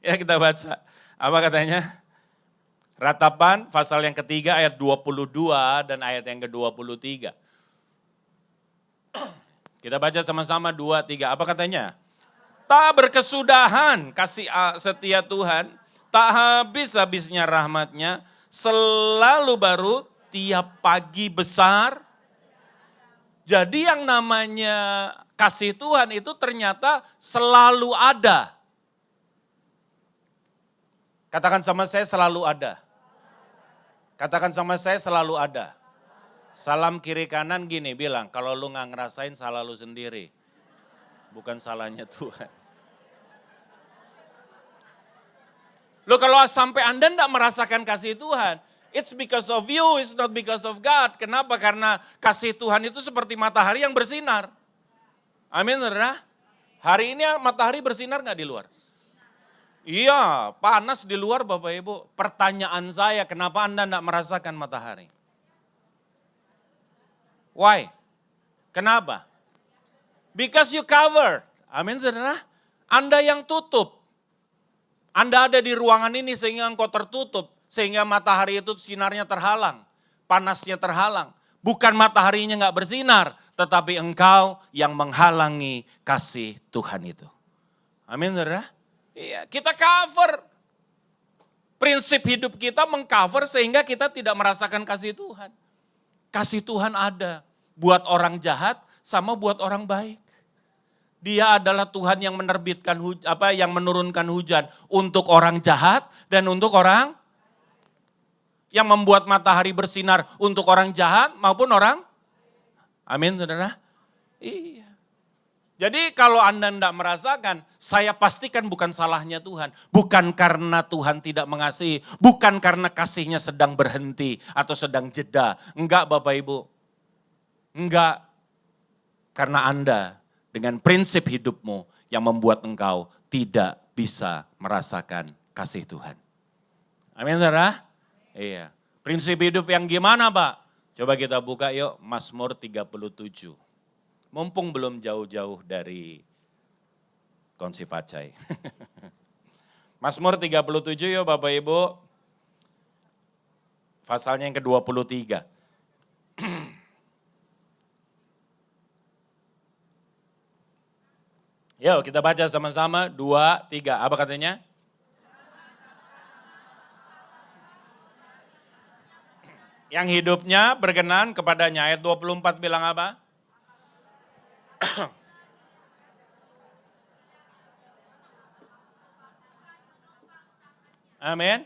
Ya kita baca, apa katanya? Ratapan pasal yang ketiga ayat 22 dan ayat yang ke-23. Kita baca sama-sama 2, 3, apa katanya? Tak berkesudahan kasih setia Tuhan, tak habis-habisnya rahmatnya, selalu baru tiap pagi besar. Jadi yang namanya kasih Tuhan itu ternyata selalu ada. Katakan sama saya selalu ada. Katakan sama saya selalu ada. Salam kiri kanan gini bilang, kalau lu gak ngerasain salah lu sendiri. Bukan salahnya Tuhan. Lu kalau sampai Anda enggak merasakan kasih Tuhan, it's because of you, it's not because of God. Kenapa? Karena kasih Tuhan itu seperti matahari yang bersinar. Amin, saudara. Hari ini matahari bersinar gak di luar? Iya, panas di luar Bapak Ibu. Pertanyaan saya, kenapa Anda enggak merasakan matahari? Why? Kenapa? Because you cover. Amin, saudara. Anda yang tutup. Anda ada di ruangan ini sehingga engkau tertutup. Sehingga matahari itu sinarnya terhalang. Panasnya terhalang. Bukan mataharinya gak bersinar. Tetapi engkau yang menghalangi kasih Tuhan itu. Amin saudara. Iya, kita cover. Prinsip hidup kita mengcover sehingga kita tidak merasakan kasih Tuhan. Kasih Tuhan ada. Buat orang jahat sama buat orang baik. Dia adalah Tuhan yang menerbitkan yang menurunkan hujan untuk orang jahat dan untuk orang yang membuat matahari bersinar untuk orang jahat maupun orang. Amin saudara. Iya. Jadi kalau Anda tidak merasakan, saya pastikan bukan salahnya Tuhan. Bukan karena Tuhan tidak mengasihi, bukan karena kasihnya sedang berhenti atau sedang jeda. Enggak Bapak Ibu. Enggak. Karena Anda dengan prinsip hidupmu yang membuat engkau tidak bisa merasakan kasih Tuhan. Amin saudara? Iya. Prinsip hidup yang gimana Pak? Coba kita buka yuk Mazmur 37. Mumpung belum jauh-jauh dari Konsi Facai. Mazmur 37 yuk Bapak Ibu. Pasalnya yang ke-23. Yuk kita baca sama-sama 2, 3. Apa katanya? Yang hidupnya berkenan kepadanya. Ayat 24 bilang apa? Amin.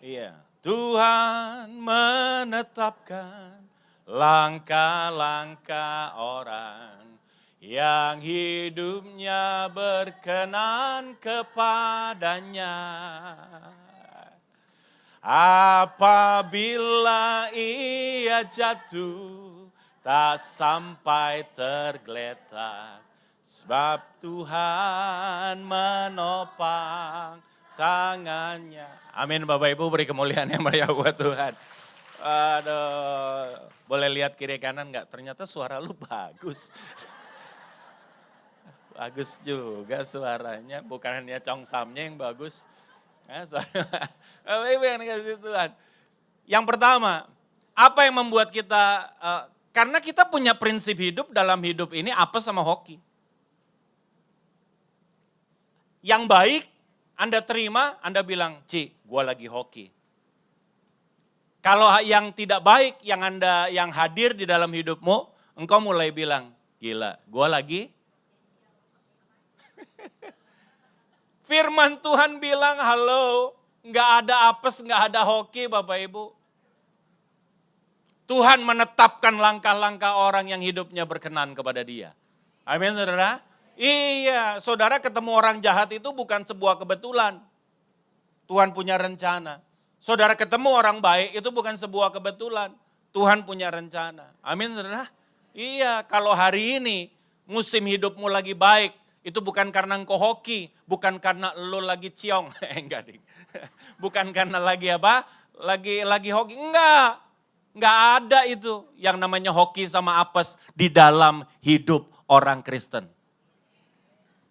Iya. Tuhan menetapkan langkah-langkah orang yang hidupnya berkenan kepadanya. Apabila ia jatuh, tak sampai tergeletak, sebab Tuhan menopang tangannya. Amin Bapak Ibu, beri kemuliaan yang meriah buat Tuhan. Aduh, boleh lihat kiri kanan enggak? Ternyata suara lu bagus. Bagus juga suaranya, bukan hanya congsamnya yang bagus. Bapak Ibu yang dikasih Tuhan. Yang pertama, apa yang membuat kita, karena kita punya prinsip hidup dalam hidup ini apa sama hoki. Yang baik Anda terima, Anda bilang, Ci, gue lagi hoki. Kalau yang tidak baik yang hadir di dalam hidupmu, engkau mulai bilang, gila, gue lagi. Firman Tuhan bilang, halo, nggak ada apes, nggak ada hoki Bapak Ibu. Tuhan menetapkan langkah-langkah orang yang hidupnya berkenan kepada Dia. Amin, saudara. Iya, saudara ketemu orang jahat itu bukan sebuah kebetulan. Tuhan punya rencana. Saudara ketemu orang baik itu bukan sebuah kebetulan. Tuhan punya rencana. Amin, saudara. Iya, kalau hari ini musim hidupmu lagi baik, itu bukan karena engkau hoki, bukan karena lo lagi ciong. Enggak, Ding. Bukan karena lagi apa? Lagi hoki. Enggak ada itu yang namanya hoki sama apes di dalam hidup orang Kristen.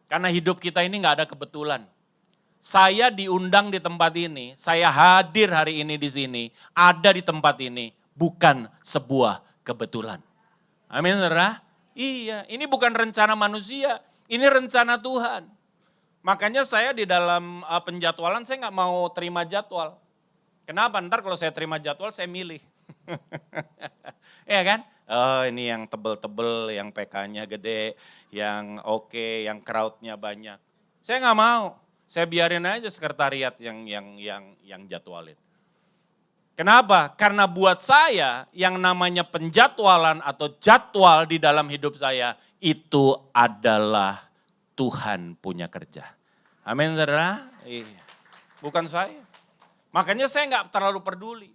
Karena hidup kita ini enggak ada kebetulan. Saya diundang di tempat ini, saya hadir hari ini di sini, ada di tempat ini, bukan sebuah kebetulan. Amin, saudara? Iya, ini bukan rencana manusia, ini rencana Tuhan. Makanya saya di dalam penjadwalan saya nggak mau terima jadwal. Kenapa? Ntar kalau saya terima jadwal saya milih. Iya kan? Oh ini yang tebel-tebel, yang PK-nya gede, yang oke, yang crowd-nya banyak. Saya nggak mau, saya biarin aja sekretariat yang jadwalin. Kenapa? Karena buat saya yang namanya penjadwalan atau jadwal di dalam hidup saya itu adalah Tuhan punya kerja. Amin, saudara? Iya. Bukan saya. Makanya saya nggak terlalu peduli.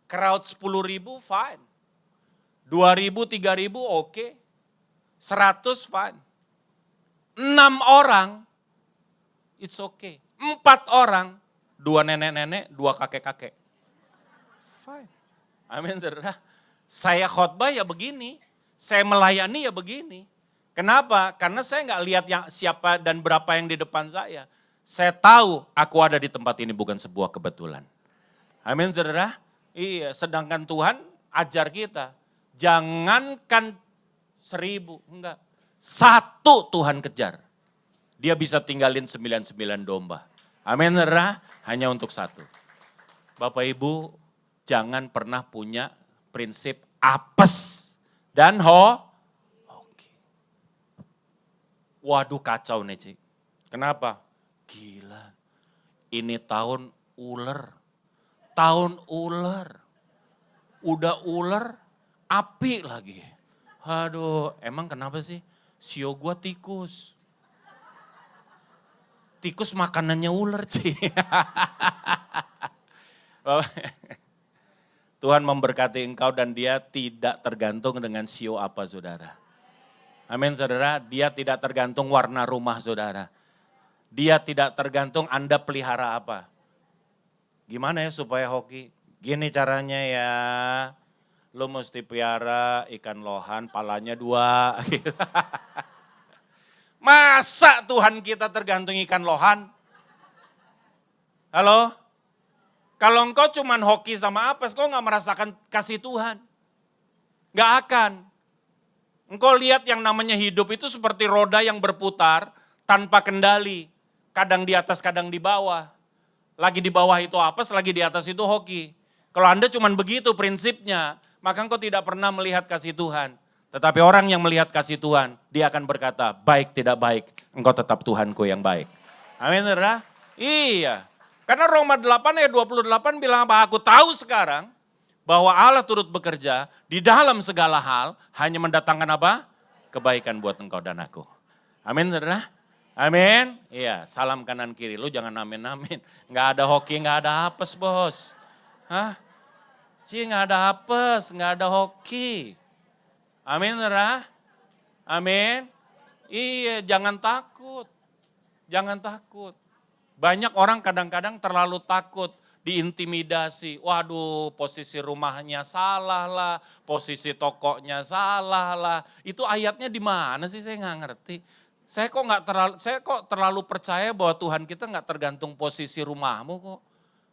Crowd 10.000 fine. 2.000, 3.000 oke. 100 fine. 6 orang it's okay. 4 orang, 2 nenek-nenek, 2 kakek-kakek. Fine. Amin, saudara. Saya khotbah ya begini. Saya melayani ya begini. Kenapa? Karena saya nggak lihat yang siapa dan berapa yang di depan saya. Saya tahu aku ada di tempat ini bukan sebuah kebetulan. Amin, saudara. Iya, sedangkan Tuhan ajar kita. Jangankan 1.000, enggak. 1 Tuhan kejar. Dia bisa tinggalin 99 domba. Amin, saudara. Hanya untuk 1. Bapak Ibu, jangan pernah punya prinsip apes dan hoki. Waduh kacau nih, Cik. Kenapa? Gila, ini tahun ular. Tahun ular. Udah ular, api lagi. Aduh, emang kenapa sih? Sio gua tikus. Tikus makanannya ular, Cik. Tuhan memberkati engkau dan dia tidak tergantung dengan sio apa, saudara. Amin, saudara. Dia tidak tergantung warna rumah, saudara. Dia tidak tergantung Anda pelihara apa. Gimana ya supaya hoki? Gini caranya ya. Lu mesti pelihara ikan lohan, palanya 2. Masa Tuhan kita tergantung ikan lohan? Halo? Kalau engkau cuman hoki sama apa, engkau gak merasakan kasih Tuhan. Gak akan. Engkau lihat yang namanya hidup itu seperti roda yang berputar tanpa kendali. Kadang di atas, kadang di bawah. Lagi di bawah itu apes, lagi di atas itu hoki. Kalau Anda cuman begitu prinsipnya, maka engkau tidak pernah melihat kasih Tuhan. Tetapi orang yang melihat kasih Tuhan, dia akan berkata, baik tidak baik, engkau tetap Tuhanku yang baik. Amin, saudara? Iya. Karena Roma 8 ayat 28 bilang apa? Aku tahu sekarang bahwa Allah turut bekerja di dalam segala hal, hanya mendatangkan apa? Kebaikan buat engkau dan aku. Amin, saudara? Amin. Iya, salam kanan kiri. Lu jangan amin-amin. Nggak ada hoki, nggak ada apes, bos. Hah? Sih nggak ada apes, nggak ada hoki. Amin, saudara? Amin. Iya, jangan takut. Jangan takut. Banyak orang kadang-kadang terlalu takut diintimidasi. Waduh, posisi rumahnya salah lah, posisi tokonya salah lah. Itu ayatnya di mana sih, saya nggak ngerti. Saya kok terlalu percaya bahwa Tuhan kita nggak tergantung posisi rumahmu kok.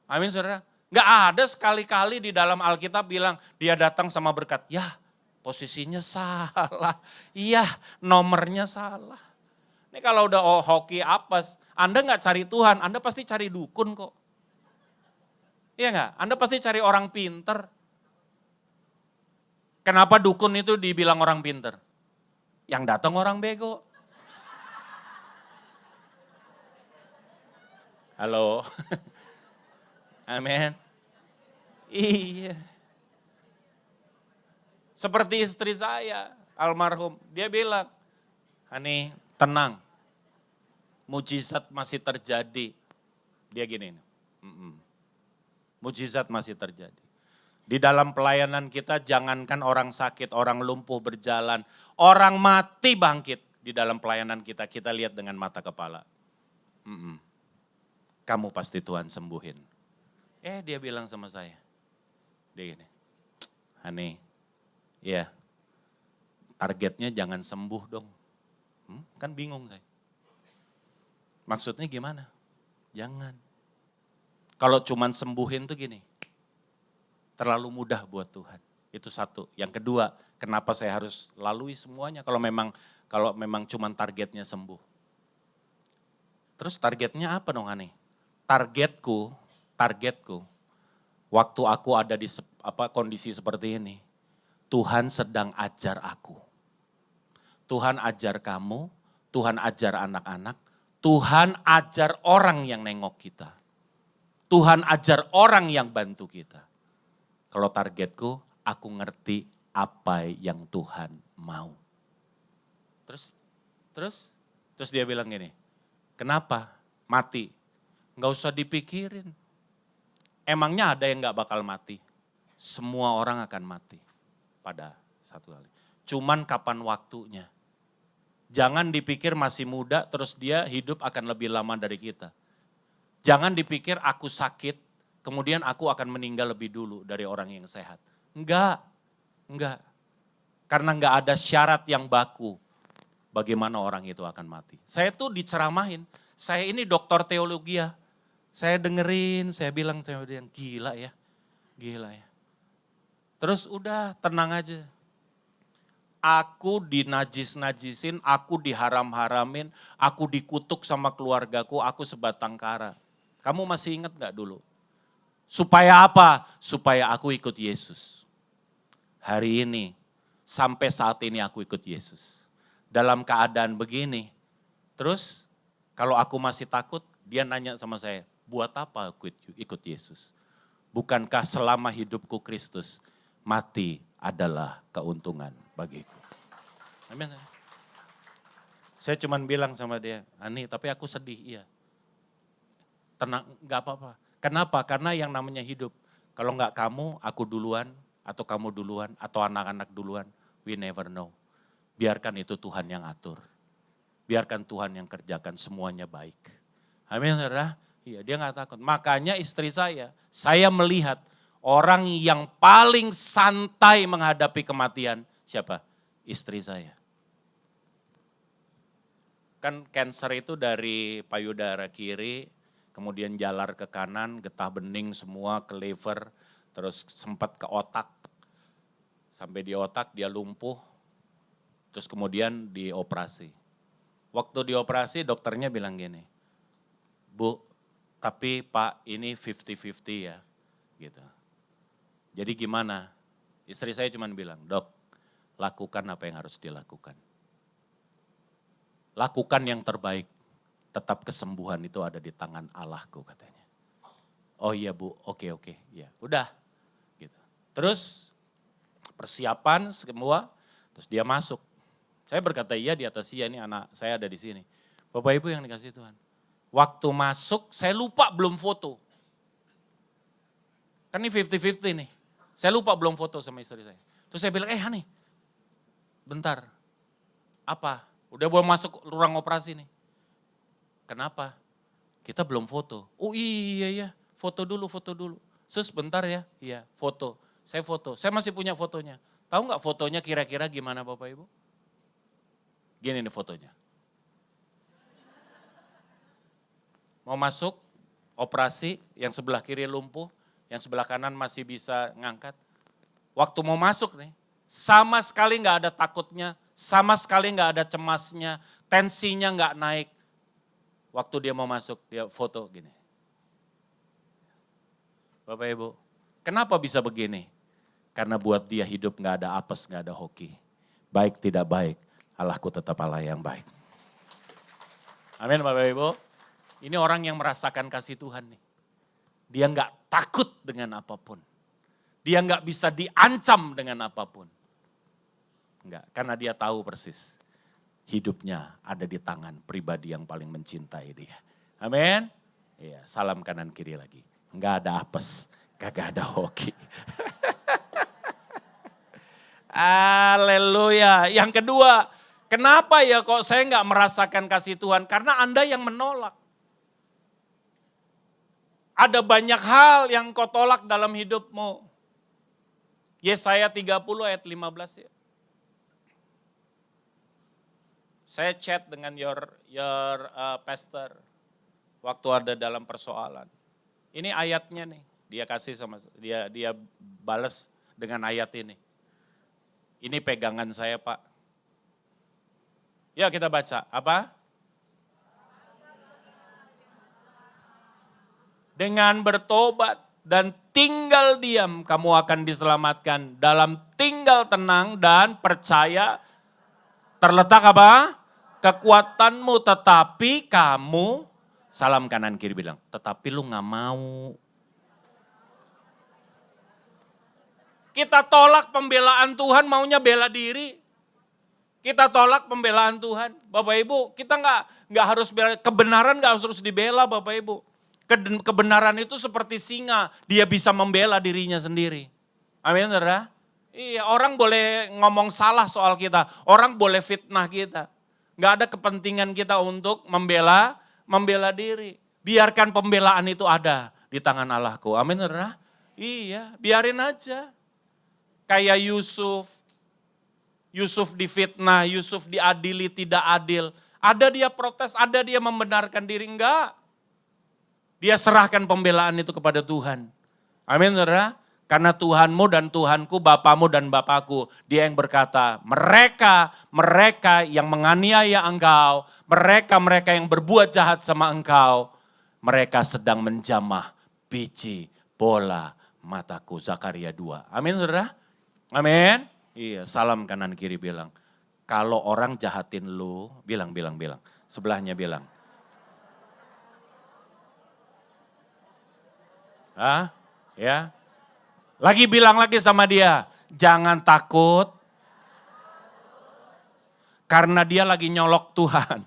Amin, saudara. Nggak ada sekali-kali di dalam Alkitab bilang dia datang sama berkat. Ya, posisinya salah. Iya, nomornya salah. Ini kalau udah hoki apes, Anda nggak cari Tuhan, Anda pasti cari dukun kok. Iya nggak? Anda pasti cari orang pinter. Kenapa dukun itu dibilang orang pinter? Yang datang orang bego. Halo. Amin. Iya. Seperti istri saya, almarhum, dia bilang, Hani tenang, mujizat masih terjadi. Dia gini, mujizat masih terjadi. Di dalam pelayanan kita jangankan orang sakit, orang lumpuh berjalan, orang mati bangkit. Di dalam pelayanan kita, kita lihat dengan mata kepala. Kamu pasti Tuhan sembuhin. Dia bilang sama saya, dia gini, Hani, ya targetnya jangan sembuh dong. Kan bingung saya. Maksudnya gimana? Jangan. Kalau cuman sembuhin tuh gini, terlalu mudah buat Tuhan. Itu satu. Yang kedua, kenapa saya harus lalui semuanya kalau memang cuman targetnya sembuh. Terus targetnya apa dong Hani? Targetku, waktu aku ada di kondisi seperti ini, Tuhan sedang ajar aku. Tuhan ajar kamu, Tuhan ajar anak-anak, Tuhan ajar orang yang nengok kita. Tuhan ajar orang yang bantu kita. Kalau targetku, aku ngerti apa yang Tuhan mau. Terus dia bilang gini, kenapa mati? Nggak usah dipikirin. Emangnya ada yang nggak bakal mati? Semua orang akan mati pada satu kali. Cuman kapan waktunya? Jangan dipikir masih muda terus dia hidup akan lebih lama dari kita. Jangan dipikir aku sakit, kemudian aku akan meninggal lebih dulu dari orang yang sehat. Enggak. Karena enggak ada syarat yang baku bagaimana orang itu akan mati. Saya tuh diceramahin, saya ini doktor teologi ya. Saya dengerin, saya bilang gila ya. Terus udah tenang aja. Aku dinajis-najisin, aku diharam-haramin, aku dikutuk sama keluargaku, aku sebatang kara. Kamu masih ingat gak dulu? Supaya apa? Supaya aku ikut Yesus. Hari ini, sampai saat ini aku ikut Yesus. Dalam keadaan begini, terus kalau aku masih takut, dia nanya sama saya, buat apa aku ikut Yesus? Bukankah selama hidupku Kristus, mati adalah keuntungan bagiku. Amin. Saya cuma bilang sama dia, Hani tapi aku sedih, iya. Tenang, gak apa-apa. Kenapa? Karena yang namanya hidup, kalau gak kamu, aku duluan, atau kamu duluan, atau anak-anak duluan, we never know. Biarkan itu Tuhan yang atur. Biarkan Tuhan yang kerjakan semuanya baik. Amin, saudara? Iya, dia gak takut. Makanya istri saya melihat orang yang paling santai menghadapi kematian, siapa? Istri saya. Kan cancer itu dari payudara kiri, kemudian jalar ke kanan, getah bening semua ke liver, terus sempat ke otak. Sampai di otak dia lumpuh, terus kemudian dioperasi. Waktu dioperasi dokternya bilang gini, Bu, tapi Pak ini 50-50 ya, gitu. Jadi gimana? Istri saya cuma bilang, Dok, lakukan apa yang harus dilakukan. Lakukan yang terbaik, tetap kesembuhan itu ada di tangan Allahku katanya. Oh iya Bu, oke, ya udah. Gitu. Terus persiapan semua, terus dia masuk. Saya berkata iya di atas iya, ini anak saya ada di sini. Bapak Ibu yang dikasih Tuhan. Waktu masuk saya lupa belum foto. Kan ini 50-50 nih. Saya lupa belum foto sama istri saya. Terus saya bilang, Hani, bentar. Apa? Udah mau masuk ruang operasi nih. Kenapa? Kita belum foto. Oh iya, foto dulu. Sus bentar ya, iya foto. Saya foto, saya masih punya fotonya. Tahu nggak fotonya kira-kira gimana Bapak Ibu? Gini nih fotonya. Mau masuk, operasi, yang sebelah kiri lumpuh, yang sebelah kanan masih bisa ngangkat. Waktu mau masuk nih, sama sekali nggak ada takutnya, sama sekali nggak ada cemasnya, tensinya nggak naik. Waktu dia mau masuk, dia foto gini. Bapak Ibu, kenapa bisa begini? Karena buat dia hidup nggak ada apes, nggak ada hoki. Baik tidak baik, Allahku tetap Allah yang baik. Amin Bapak Ibu. Ini orang yang merasakan kasih Tuhan nih. Dia nggak takut dengan apapun. Dia nggak bisa diancam dengan apapun. Enggak, karena dia tahu persis. Hidupnya ada di tangan pribadi yang paling mencintai dia. Amin. Iya, salam kanan kiri lagi. Enggak ada apes, kagak ada hoki. Haleluya. Yang kedua, kenapa ya kok saya enggak merasakan kasih Tuhan? Karena Anda yang menolak. Ada banyak hal yang kau tolak dalam hidupmu. Yesaya 30 ayat 15 ya. Saya chat dengan your pastor waktu ada dalam persoalan. Ini ayatnya nih, dia kasih sama dia balas dengan ayat ini. Ini pegangan saya, Pak. Ya, kita baca. Apa? Dengan bertobat dan tinggal diam, kamu akan diselamatkan. Dalam tinggal tenang dan percaya terletak apa? Kekuatanmu, tetapi kamu, salam kanan kiri bilang, tetapi lu gak mau. Kita tolak pembelaan Tuhan, maunya bela diri. Kita tolak pembelaan Tuhan. Bapak Ibu, kita nggak harus bela, kebenaran gak harus dibela Bapak Ibu. Kebenaran itu seperti singa, dia bisa membela dirinya sendiri. Amin, saudara? Iya, orang boleh ngomong salah soal kita, orang boleh fitnah kita. Gak ada kepentingan kita untuk membela diri. Biarkan pembelaan itu ada di tangan Allahku. Amin, saudara? Iya, biarin aja. Kayak Yusuf difitnah, Yusuf diadili tidak adil. Ada dia protes, ada dia membenarkan diri, enggak. Dia serahkan pembelaan itu kepada Tuhan. Amin, saudara? Karena Tuhanmu dan Tuhanku, Bapamu dan Bapakku. Dia yang berkata, mereka yang menganiaya engkau, mereka yang berbuat jahat sama engkau, mereka sedang menjamah biji bola mataku. Zakaria 2. Amin, saudara? Amin. Iya, salam kanan kiri bilang. Kalau orang jahatin lu, bilang. Sebelahnya bilang. Hah? Ya. Lagi bilang lagi sama dia, jangan takut. Karena dia lagi nyolok Tuhan.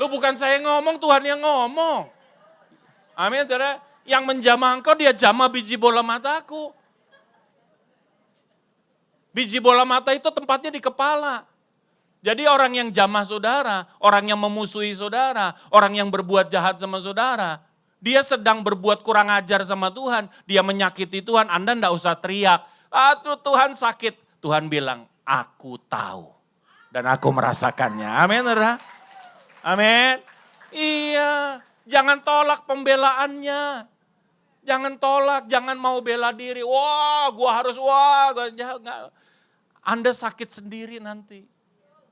Lu bukan saya ngomong, Tuhan yang ngomong. Amin, saudara. Yang menjamah engkau, dia jamah biji bola mataku. Biji bola mata itu tempatnya di kepala. Jadi orang yang jamah saudara, orang yang memusuhi saudara, orang yang berbuat jahat sama saudara, dia sedang berbuat kurang ajar sama Tuhan, dia menyakiti Tuhan, Anda enggak usah teriak, aduh Tuhan sakit. Tuhan bilang, aku tahu dan aku merasakannya. Amin, saudara? Amin. Iya, jangan tolak pembelaannya. Jangan tolak, jangan mau bela diri. Anda sakit sendiri nanti.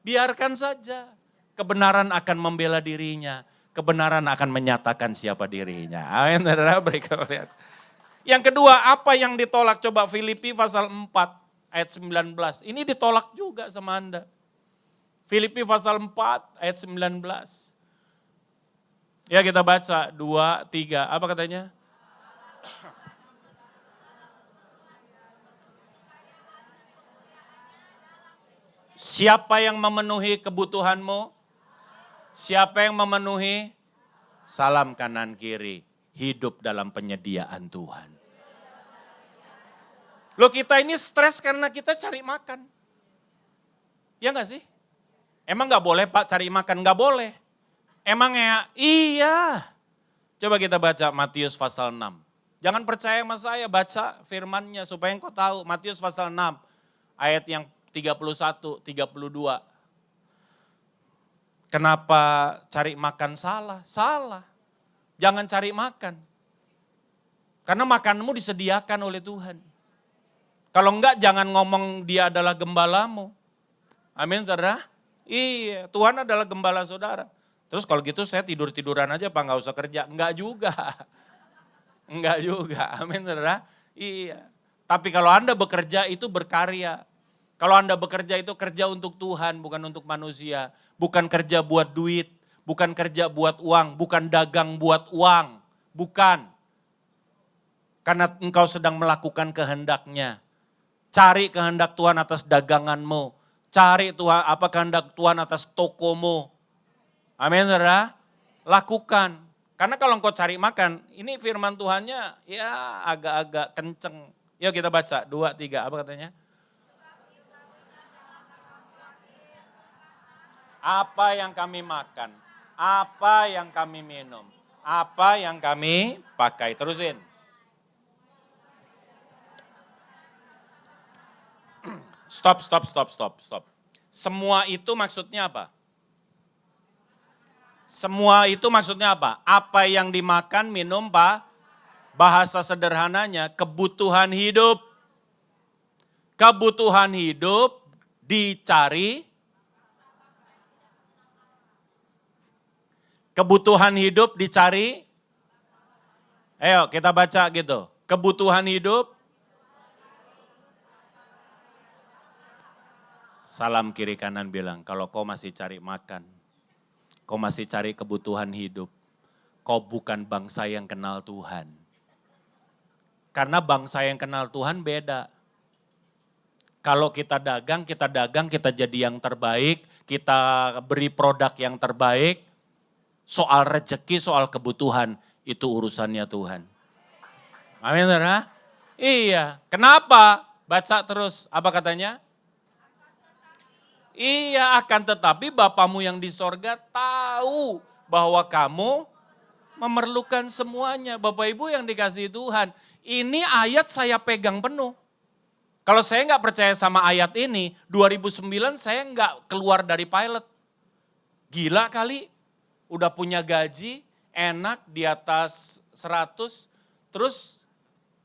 Biarkan saja. Kebenaran akan membela dirinya. Kebenaran akan menyatakan siapa dirinya. Amin, saudara, berikut lihat. Yang kedua, apa yang ditolak? Coba Filipi pasal 4 ayat 19. Ini ditolak juga sama Anda. Filipi pasal 4 ayat 19. Ya kita baca 2, 3. Apa katanya? Siapa yang memenuhi kebutuhanmu? Siapa yang memenuhi? Salam kanan kiri. Hidup dalam penyediaan Tuhan. Loh, kita ini stres karena kita cari makan. Ya enggak sih? Emang enggak boleh Pak cari makan? Enggak boleh. Emang ya? Iya. Coba kita baca Matius pasal 6. Jangan percaya sama saya, baca firmannya supaya engkau tahu. Matius pasal 6 ayat yang 31, 32. Kenapa cari makan salah? Salah. Jangan cari makan. Karena makanmu disediakan oleh Tuhan. Kalau enggak jangan ngomong dia adalah gembalamu. Amin, saudara? Iya, Tuhan adalah gembala saudara. Terus kalau gitu saya tidur-tiduran aja Pak, enggak usah kerja. Enggak juga. Enggak juga, amin, saudara? Iya. Tapi kalau Anda bekerja itu berkarya. Kalau Anda bekerja itu kerja untuk Tuhan, bukan untuk manusia. Bukan kerja buat duit, bukan kerja buat uang, bukan dagang buat uang. Bukan. Karena engkau sedang melakukan kehendaknya. Cari kehendak Tuhan atas daganganmu. Cari Tuhan apa kehendak Tuhan atas tokomu. Amin, saudara. Lakukan. Karena kalau engkau cari makan, ini firman Tuhannya ya agak-agak kenceng. Yuk kita baca, 2, 3, apa katanya? Apa yang kami makan, apa yang kami minum, apa yang kami pakai. Terusin. Stop. Semua itu maksudnya apa? Semua itu maksudnya apa? Apa yang dimakan, minum, Pak? Bahasa sederhananya kebutuhan hidup. Kebutuhan hidup dicari. Kebutuhan hidup dicari. Ayo kita baca gitu. Kebutuhan hidup. Salam kiri kanan bilang, kalau kau masih cari makan, kau masih cari kebutuhan hidup, kau bukan bangsa yang kenal Tuhan. Karena bangsa yang kenal Tuhan beda. Kalau kita dagang, kita jadi yang terbaik, kita beri produk yang terbaik, soal rezeki, soal kebutuhan, itu urusannya Tuhan. Amin, saudara? Iya, kenapa? Baca terus, apa katanya? Iya, akan tetapi Bapamu yang di sorga tahu bahwa kamu memerlukan semuanya. Bapak Ibu yang dikasihi Tuhan, ini ayat saya pegang penuh. Kalau saya nggak percaya sama ayat ini, 2009 saya nggak keluar dari pilot. Gila kali, udah punya gaji, enak di atas 100, terus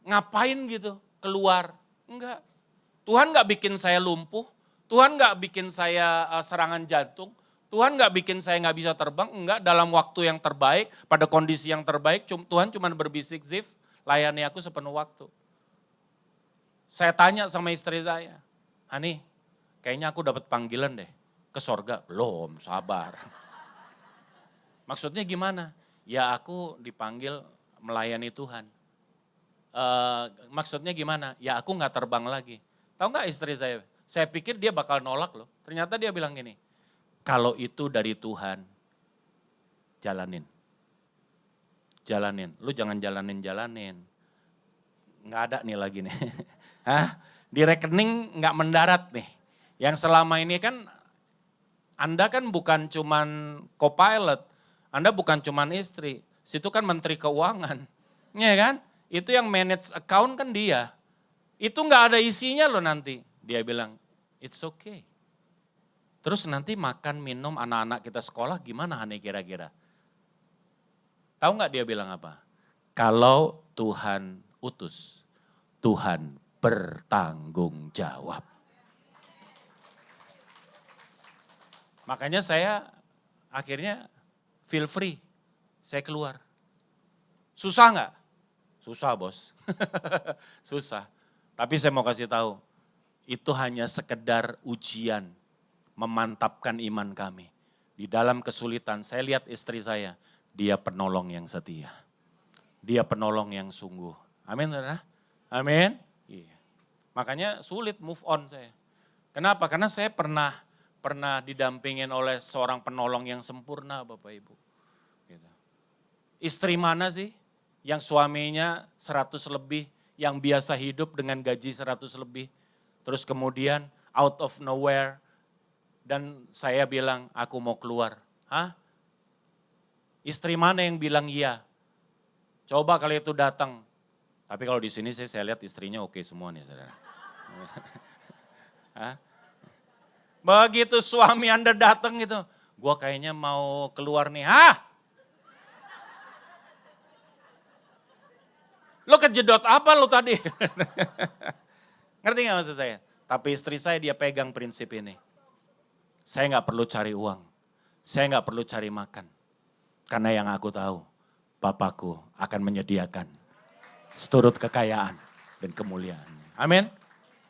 ngapain gitu keluar? Enggak. Tuhan nggak bikin saya lumpuh. Tuhan nggak bikin saya serangan jantung, Tuhan nggak bikin saya nggak bisa terbang, enggak, dalam waktu yang terbaik, pada kondisi yang terbaik, Tuhan cuma berbisik, Zif, layani aku sepenuh waktu. Saya tanya sama istri saya, Hani, kayaknya aku dapat panggilan deh, ke sorga. Belum, sabar. Maksudnya gimana? Ya aku dipanggil melayani Tuhan. Maksudnya gimana? Ya aku nggak terbang lagi. Tahu nggak istri saya pikir dia bakal nolak loh. Ternyata dia bilang gini, kalau itu dari Tuhan, jalanin. Jalanin, lu jangan jalanin. Nggak ada nih lagi nih. Hah? Di rekening nggak mendarat nih. Yang selama ini kan, Anda kan bukan cuman co-pilot, Anda bukan cuman istri, situ kan menteri keuangan. Ya kan? Itu yang manage account kan dia. Itu nggak ada isinya loh nanti. Dia bilang, it's okay. Terus nanti makan, minum, anak-anak kita sekolah gimana Hani kira-kira? Tahu nggak dia bilang apa? Kalau Tuhan utus, Tuhan bertanggung jawab. Makanya saya akhirnya feel free, saya keluar. Susah nggak? Susah bos, susah. Tapi saya mau kasih tahu, itu hanya sekedar ujian memantapkan iman kami. Di dalam kesulitan, saya lihat istri saya, dia penolong yang setia. Dia penolong yang sungguh. Amin, saudara? Amin? Iya. Makanya sulit move on saya. Kenapa? Karena saya pernah didampingin oleh seorang penolong yang sempurna, Bapak Ibu. Gitu. Istri mana sih yang suaminya 100 lebih, yang biasa hidup dengan gaji 100 lebih. Terus kemudian out of nowhere, dan saya bilang aku mau keluar. Hah? Istri mana yang bilang iya? Coba kali itu datang. Tapi kalau di sini saya lihat istrinya oke semua nih, saudara. Hah? Begitu suami Anda datang gitu, gua kayaknya mau keluar nih. Hah? Lo kejedot apa lo tadi? Ngerti gak maksud saya? Tapi istri saya dia pegang prinsip ini. Saya gak perlu cari uang. Saya gak perlu cari makan. Karena yang aku tahu, Bapakku akan menyediakan seturut kekayaan dan kemuliaan. Amin.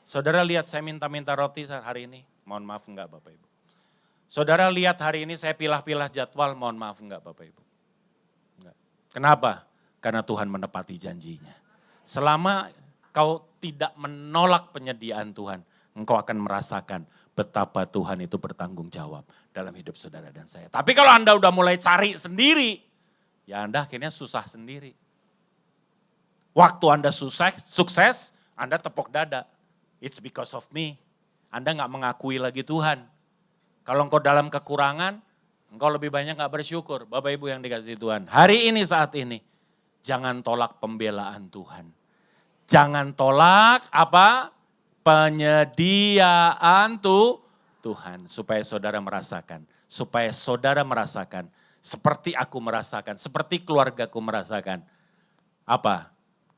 Saudara lihat saya minta-minta roti hari ini. Mohon maaf enggak Bapak Ibu. Saudara lihat hari ini saya pilah-pilah jadwal. Mohon maaf enggak Bapak Ibu. Enggak. Kenapa? Karena Tuhan menepati janjinya. Selama kau tidak menolak penyediaan Tuhan, engkau akan merasakan betapa Tuhan itu bertanggung jawab dalam hidup saudara dan saya. Tapi kalau Anda udah mulai cari sendiri, ya Anda akhirnya susah sendiri. Waktu Anda sukses, Anda tepuk dada. It's because of me. Anda gak mengakui lagi Tuhan. Kalau engkau dalam kekurangan, engkau lebih banyak gak bersyukur. Bapak Ibu yang dikasihi Tuhan. Hari ini, saat ini, jangan tolak pembelaan Tuhan. Jangan tolak apa? Penyediaan Tuhan. Supaya saudara merasakan. Supaya saudara merasakan. Seperti aku merasakan. Seperti keluargaku merasakan. Apa?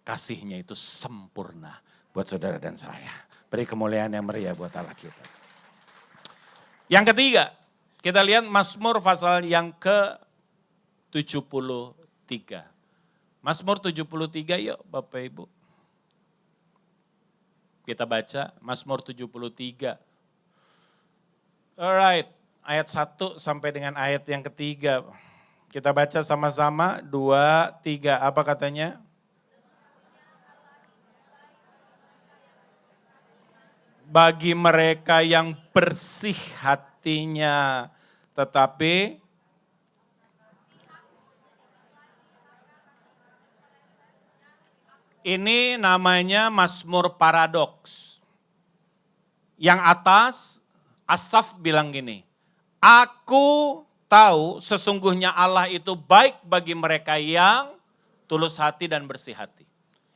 Kasihnya itu sempurna buat saudara dan saya. Beri kemuliaan yang meriah buat Allah kita. Yang ketiga, kita lihat Mazmur pasal yang ke-73. Mazmur 73 yuk Bapak Ibu. Kita baca Mazmur 73. Alright, ayat 1 sampai dengan ayat yang ketiga. Kita baca sama-sama, 2, 3, apa katanya? Bagi mereka yang bersih hatinya, tetapi ini namanya Mazmur paradoks. Yang atas, Asaf bilang gini, aku tahu sesungguhnya Allah itu baik bagi mereka yang tulus hati dan bersih hati.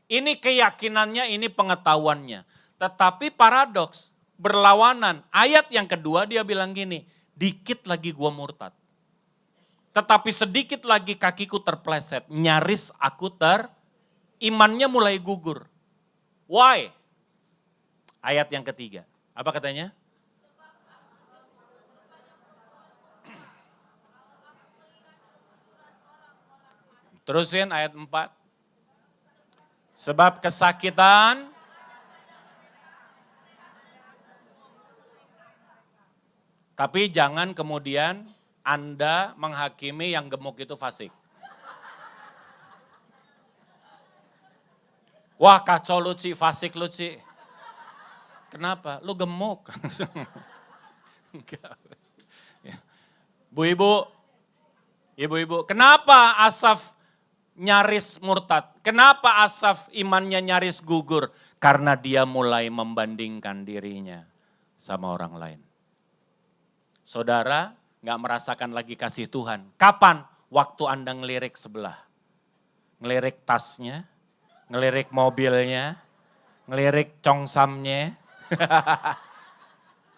Ini keyakinannya, ini pengetahuannya. Tetapi paradoks, berlawanan. Ayat yang kedua dia bilang gini, dikit lagi gua murtad. Tetapi sedikit lagi kakiku terpleset, nyaris aku imannya mulai gugur. Why? Ayat yang ketiga, apa katanya? Terusin ayat 4. Sebab kesakitan, tapi jangan kemudian Anda menghakimi yang gemuk itu fasik. Wah kacau lu Ci, fasik lu Ci. Kenapa? Lu gemuk. Ibu-ibu, kenapa Asaf nyaris murtad? Kenapa Asaf imannya nyaris gugur? Karena dia mulai membandingkan dirinya sama orang lain. Saudara gak merasakan lagi kasih Tuhan. Kapan? Waktu Anda ngelirik sebelah. Ngelirik tasnya, ngelirik mobilnya, ngelirik congsamnya.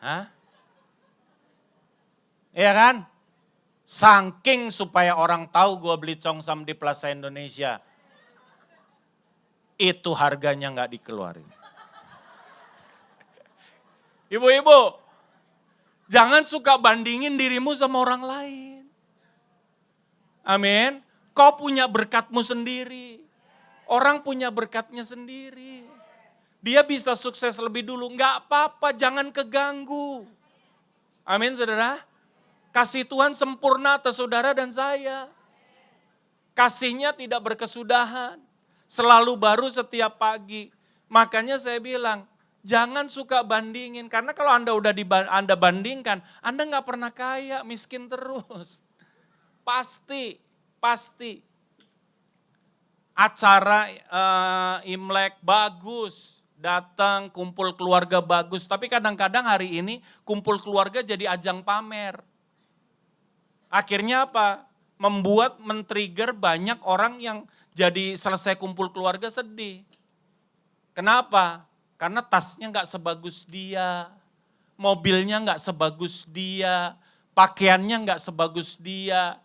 Hah? Iya kan? Saking supaya orang tahu gue beli congsam di Plaza Indonesia. Itu harganya gak dikeluarin. Ibu-ibu, jangan suka bandingin dirimu sama orang lain. Amin. Kau punya berkatmu sendiri. Orang punya berkatnya sendiri. Dia bisa sukses lebih dulu. Enggak apa-apa, jangan keganggu. Amin saudara. Kasih Tuhan sempurna atas saudara dan saya. Kasihnya tidak berkesudahan. Selalu baru setiap pagi. Makanya saya bilang, jangan suka bandingin, karena kalau Anda udah Anda bandingkan, Anda nggak pernah kaya, miskin terus. Pasti. Acara Imlek bagus, datang kumpul keluarga bagus, tapi kadang-kadang hari ini kumpul keluarga jadi ajang pamer. Akhirnya apa? Men-trigger banyak orang yang jadi selesai kumpul keluarga sedih. Kenapa? Karena tasnya gak sebagus dia, mobilnya gak sebagus dia, pakaiannya gak sebagus dia,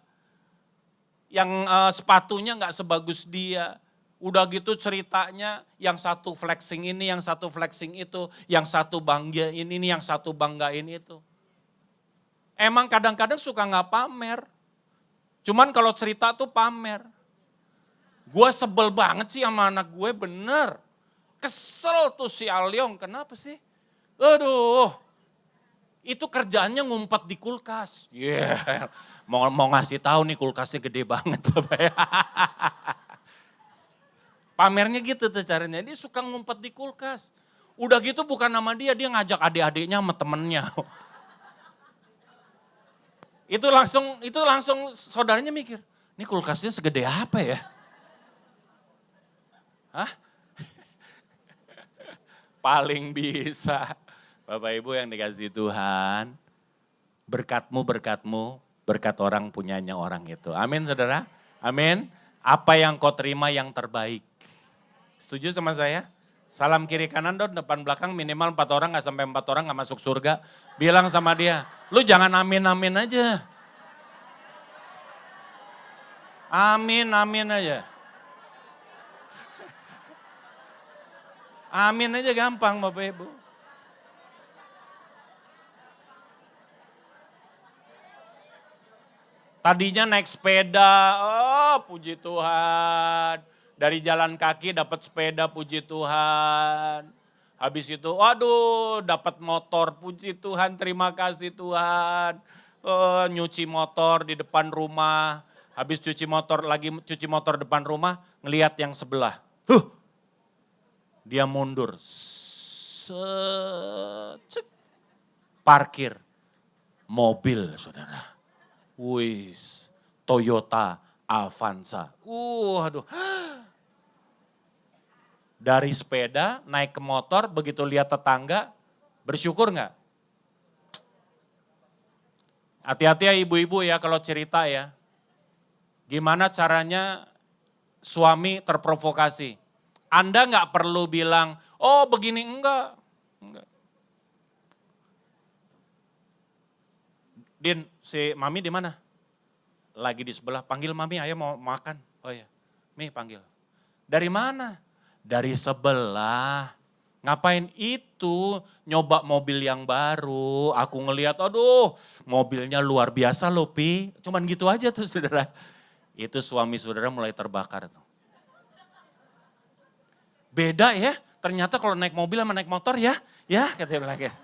yang sepatunya gak sebagus dia. Udah gitu ceritanya yang satu flexing ini, yang satu flexing itu, yang satu banggain ini, yang satu banggain itu. Emang kadang-kadang suka gak pamer, cuman kalau cerita tuh pamer. Gue sebel banget sih sama anak gue, bener. Kesel tuh si Alyong, kenapa sih? Aduh, itu kerjaannya ngumpet di kulkas. Yeah. Mau ngasih tahu nih kulkasnya gede banget Bapak ya. Pamernya gitu tuh caranya. Dia suka ngumpet di kulkas. Udah gitu bukan nama dia ngajak adik-adiknya sama temennya. Itu langsung saudaranya mikir, ini kulkasnya segede apa ya? Hah? Paling bisa. Bapak Ibu yang dikasih Tuhan, berkat-Mu, berkat orang punyanya orang itu. Amin saudara? Amin. Apa yang kau terima yang terbaik. Setuju sama saya? Salam kiri kanan dong, depan belakang minimal 4 orang, gak sampai 4 orang gak masuk surga. Bilang sama dia, lu jangan amin-amin aja. Amin aja. Amin aja gampang Bapak Ibu. Tadinya naik sepeda, oh puji Tuhan. Dari jalan kaki dapat sepeda, puji Tuhan. Habis itu, waduh dapat motor, puji Tuhan, terima kasih Tuhan. Nyuci motor di depan rumah. Habis cuci motor depan rumah, ngelihat yang sebelah. Dia mundur. Cek. Parkir. Mobil saudara. Wis. Toyota Avanza. Aduh. Dari sepeda naik ke motor, begitu lihat tetangga, bersyukur nggak? Hati-hati ya ibu-ibu ya kalau cerita ya. Gimana caranya suami terprovokasi? Anda nggak perlu bilang, oh begini, enggak. Din, si Mami di mana? Lagi di sebelah, panggil Mami, ayo mau makan. Oh iya, Mi panggil. Dari mana? Dari sebelah. Ngapain itu? Nyoba mobil yang baru. Aku ngelihat, aduh mobilnya luar biasa loh Pi. Cuman gitu aja tuh saudara. Itu suami saudara mulai terbakar tuh. Beda ya, ternyata kalau naik mobil sama naik motor ya katanya bilang gitu.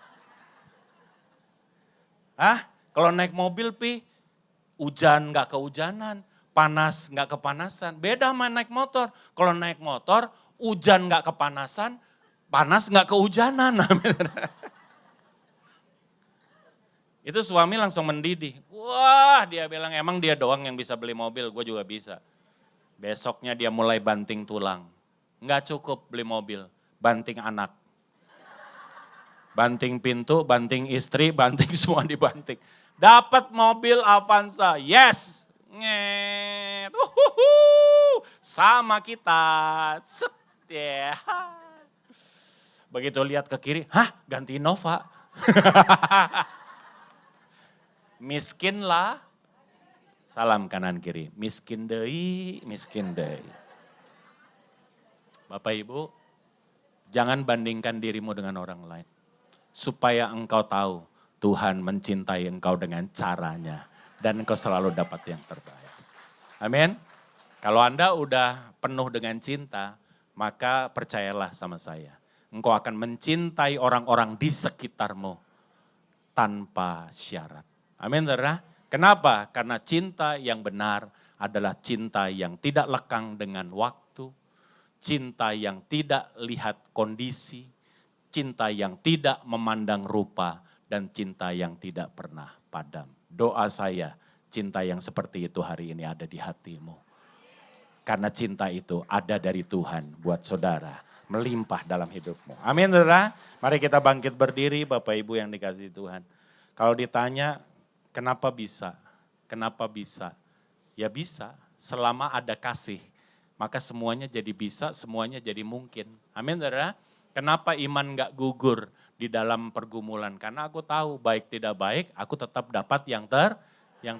Kalau naik mobil Pi, hujan gak kehujanan, panas gak kepanasan. Beda sama naik motor. Kalau naik motor, hujan gak kepanasan, panas gak kehujanan. Itu suami langsung mendidih. Wah dia bilang emang dia doang yang bisa beli mobil, gue juga bisa. Besoknya dia mulai banting tulang. Nggak cukup beli mobil, banting anak. Banting pintu, banting istri, banting semua dibanting. Dapat mobil Avanza, yes. Nget. Sama kita. Set, yeah. Begitu lihat ke kiri, ganti Innova. Miskin lah. Salam kanan kiri, miskin deui, miskin deui. Bapak Ibu, jangan bandingkan dirimu dengan orang lain. Supaya engkau tahu Tuhan mencintai engkau dengan caranya. Dan engkau selalu dapat yang terbaik. Amin. Kalau Anda udah penuh dengan cinta, maka percayalah sama saya. Engkau akan mencintai orang-orang di sekitarmu tanpa syarat. Amin saudara. Kenapa? Karena cinta yang benar adalah cinta yang tidak lekang dengan waktu. Cinta yang tidak lihat kondisi, cinta yang tidak memandang rupa, dan cinta yang tidak pernah padam. Doa saya, cinta yang seperti itu hari ini ada di hatimu. Karena cinta itu ada dari Tuhan buat saudara, melimpah dalam hidupmu. Amin saudara, mari kita bangkit berdiri Bapak Ibu yang dikasihi Tuhan. Kalau ditanya kenapa bisa? Kenapa bisa? Ya bisa, selama ada kasih. Maka semuanya jadi bisa, semuanya jadi mungkin. Amin saudara. Kenapa iman gak gugur di dalam pergumulan? Karena aku tahu baik tidak baik, aku tetap dapat yang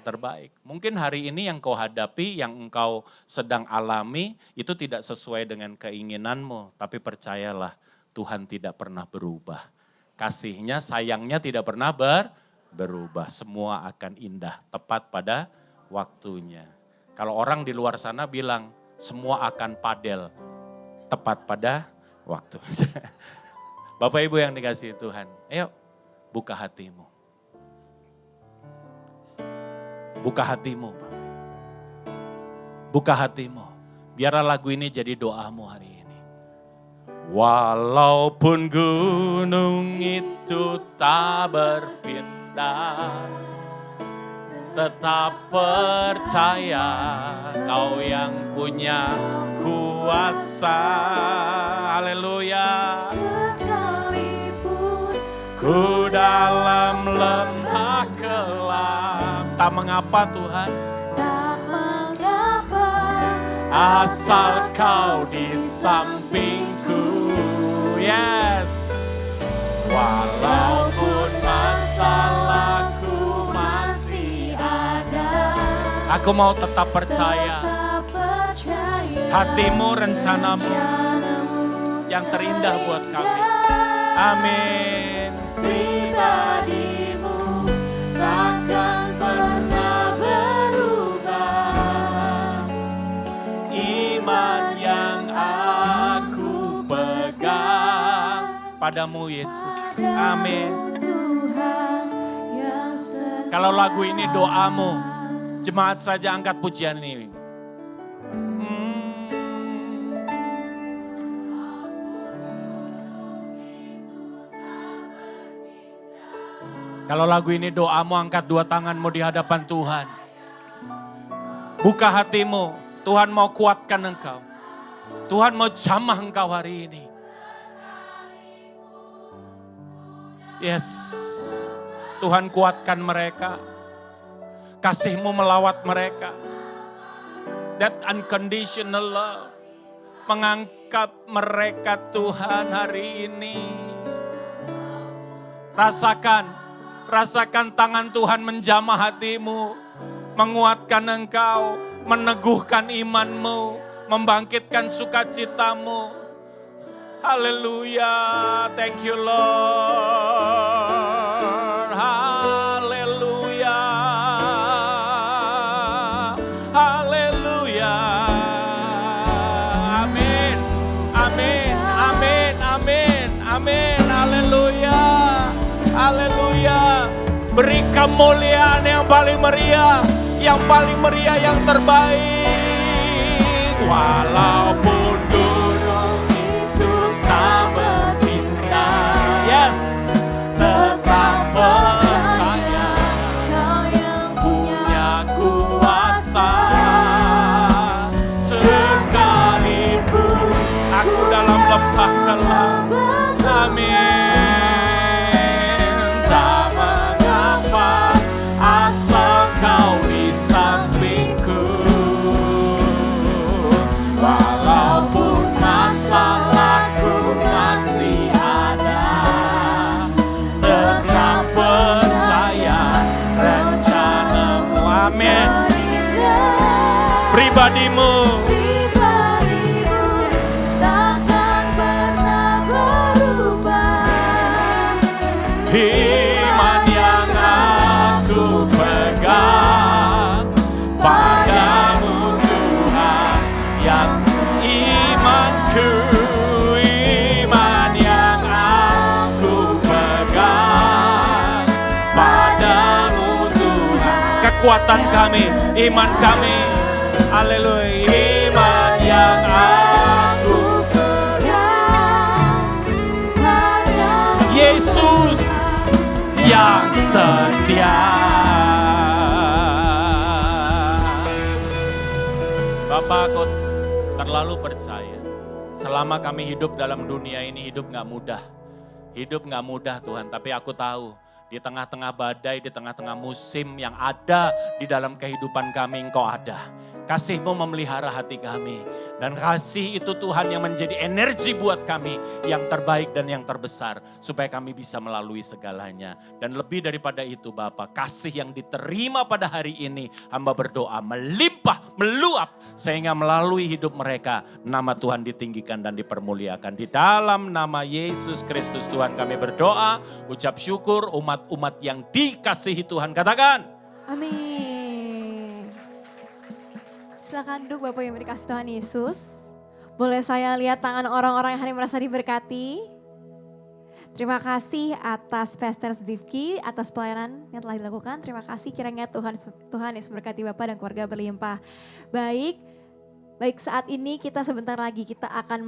terbaik. Mungkin hari ini yang kau hadapi, yang engkau sedang alami, itu tidak sesuai dengan keinginanmu. Tapi percayalah, Tuhan tidak pernah berubah. Kasihnya, sayangnya tidak pernah berubah. Semua akan indah, tepat pada waktunya. Kalau orang di luar sana bilang, semua akan padel, tepat pada waktu. Bapak Ibu yang dikasihi Tuhan, ayo buka hatimu. Buka hatimu, Bapak. Buka hatimu. Biarlah lagu ini jadi doamu hari ini. Walaupun gunung itu tak berpindah, tetap percaya Kau yang punya kuasa. Haleluya. Sekalipun Ku dalam lembah kelam, tak mengapa Tuhan, tak mengapa, asal Kau di sampingku. Yes. Walaupun masalahku masih ada, aku mau tetap percaya. tetap percaya. Hatimu, rencanamu yang terindah buat kami. Amin. Pribadimu takkan pernah berubah. Iman yang aku pegang padamu Yesus. Amin. Tuhan yang setia. Kalau lagu ini doamu, jemaat saja angkat pujian ini. Kalau lagu ini doamu, angkat dua tanganmu di hadapan Tuhan. Buka hatimu, Tuhan mau kuatkan engkau. Tuhan mau jamah engkau hari ini. Yes, Tuhan kuatkan mereka. Kasih-Mu melawat mereka. That unconditional love. Mengangkat mereka Tuhan hari ini. Rasakan tangan Tuhan menjamah hatimu, menguatkan engkau, meneguhkan imanmu, membangkitkan sukacitamu. Haleluya, thank you Lord. Haleluya, haleluya. Amin, amin, amin, amin, amin. Haleluya, haleluya. Beri kemuliaan yang paling meriah, yang terbaik. Walaupun gunung itu tak berpindah, yes, tetap percaya Kau yang punya kuasa. Sekalipun aku dalam lembah kelam, amin. Tak mengapa, asal Kau di sampingku. Walaupun masalahku masih ada, tetap percaya rencana-Mu. Amin. Pribadimu takkan pernah berubah. iman yang aku pegang padamu Tuhan, yang imanku, iman yang aku pegang padamu Tuhan. Kekuatan kami, iman kami, haleluya, iman yang aku pegang padamu Yesus yang setia. Bapak, Kau terlalu percaya. Selama kami hidup dalam dunia ini, hidup gak mudah. Hidup gak mudah Tuhan, tapi aku tahu di tengah-tengah badai, di tengah-tengah musim yang ada di dalam kehidupan kami, Engkau ada. Kasih-Mu memelihara hati kami. Dan kasih itu Tuhan yang menjadi energi buat kami yang terbaik dan yang terbesar. Supaya kami bisa melalui segalanya. Dan lebih daripada itu Bapa, kasih yang diterima pada hari ini, hamba berdoa melimpah, meluap. Sehingga melalui hidup mereka, nama Tuhan ditinggikan dan dipermuliakan. Di dalam nama Yesus Kristus Tuhan kami berdoa, ucap syukur umat-umat yang dikasihi Tuhan. Katakan. Amin. Silakan duduk Bapak yang dikasih Tuhan Yesus. Boleh saya lihat tangan orang-orang yang hari ini merasa diberkati. Terima kasih atas Pastor Zivki, atas pelayanan yang telah dilakukan. Terima kasih kiranya Tuhan Yesus memberkati Bapak dan keluarga berlimpah. Baik, Baik, saat ini kita sebentar lagi kita akan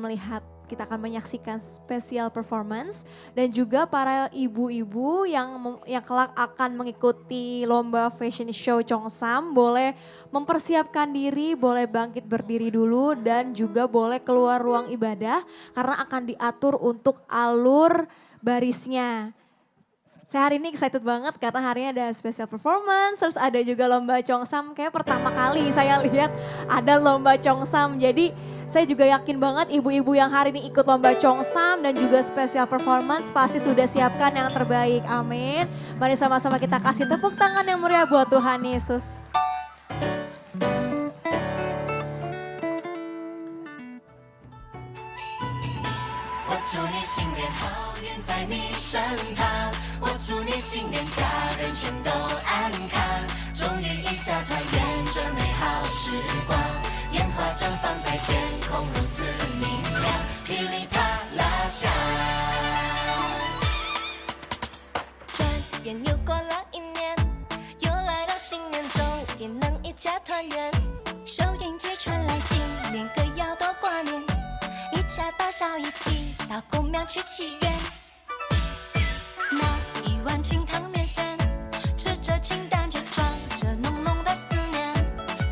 menyaksikan spesial performance dan juga para ibu-ibu yang kelak akan mengikuti lomba fashion show Chongsam boleh mempersiapkan diri, boleh bangkit berdiri dulu dan juga boleh keluar ruang ibadah karena akan diatur untuk alur barisnya. Saya hari ini excited banget karena hari ini ada special performance, terus ada juga lomba Chongsam. Kayak pertama kali saya lihat ada lomba Chongsam. Jadi saya juga yakin banget ibu-ibu yang hari ini ikut lomba Chongsam dan juga special performance pasti sudah siapkan yang terbaik. Amin. Mari sama-sama kita kasih tepuk tangan yang meriah buat Tuhan Yesus. 我祝你新年好运在你身旁，我祝你新年家人全都安康，终于一家团圆这美好时光，烟花绽放在天空如此明亮，噼里啪啦响。转眼又过了一年，又来到新年，终于能一家团圆，收音机传来新年歌要多挂念，一家大小一起到公庙去祈愿，那一碗清汤面线，吃着清淡却装着浓浓的思念，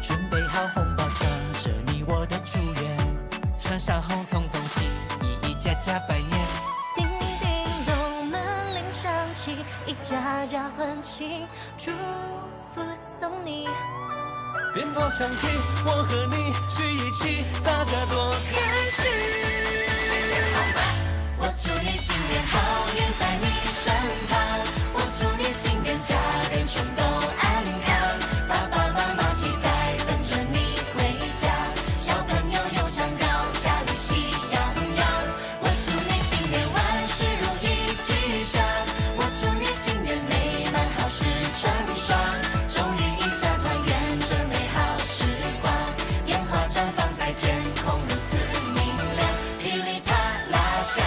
准备好红包装着你我的祝愿，唱上红彤彤喜，一家家拜年。叮叮咚门铃响起，一家家欢庆，祝福送你。鞭炮响起，我和你聚一起，大家多开心。新年好吗？我祝你新年好运在你身旁，我祝你新年家人全都安康，爸爸妈妈期待等着你回家，小朋友有长高，家里喜洋洋。我祝你新年万事如意吉祥，我祝你新年美满好事成双，终于一家团圆这美好时光，烟花绽放在天空如此明亮，噼里啪啦响。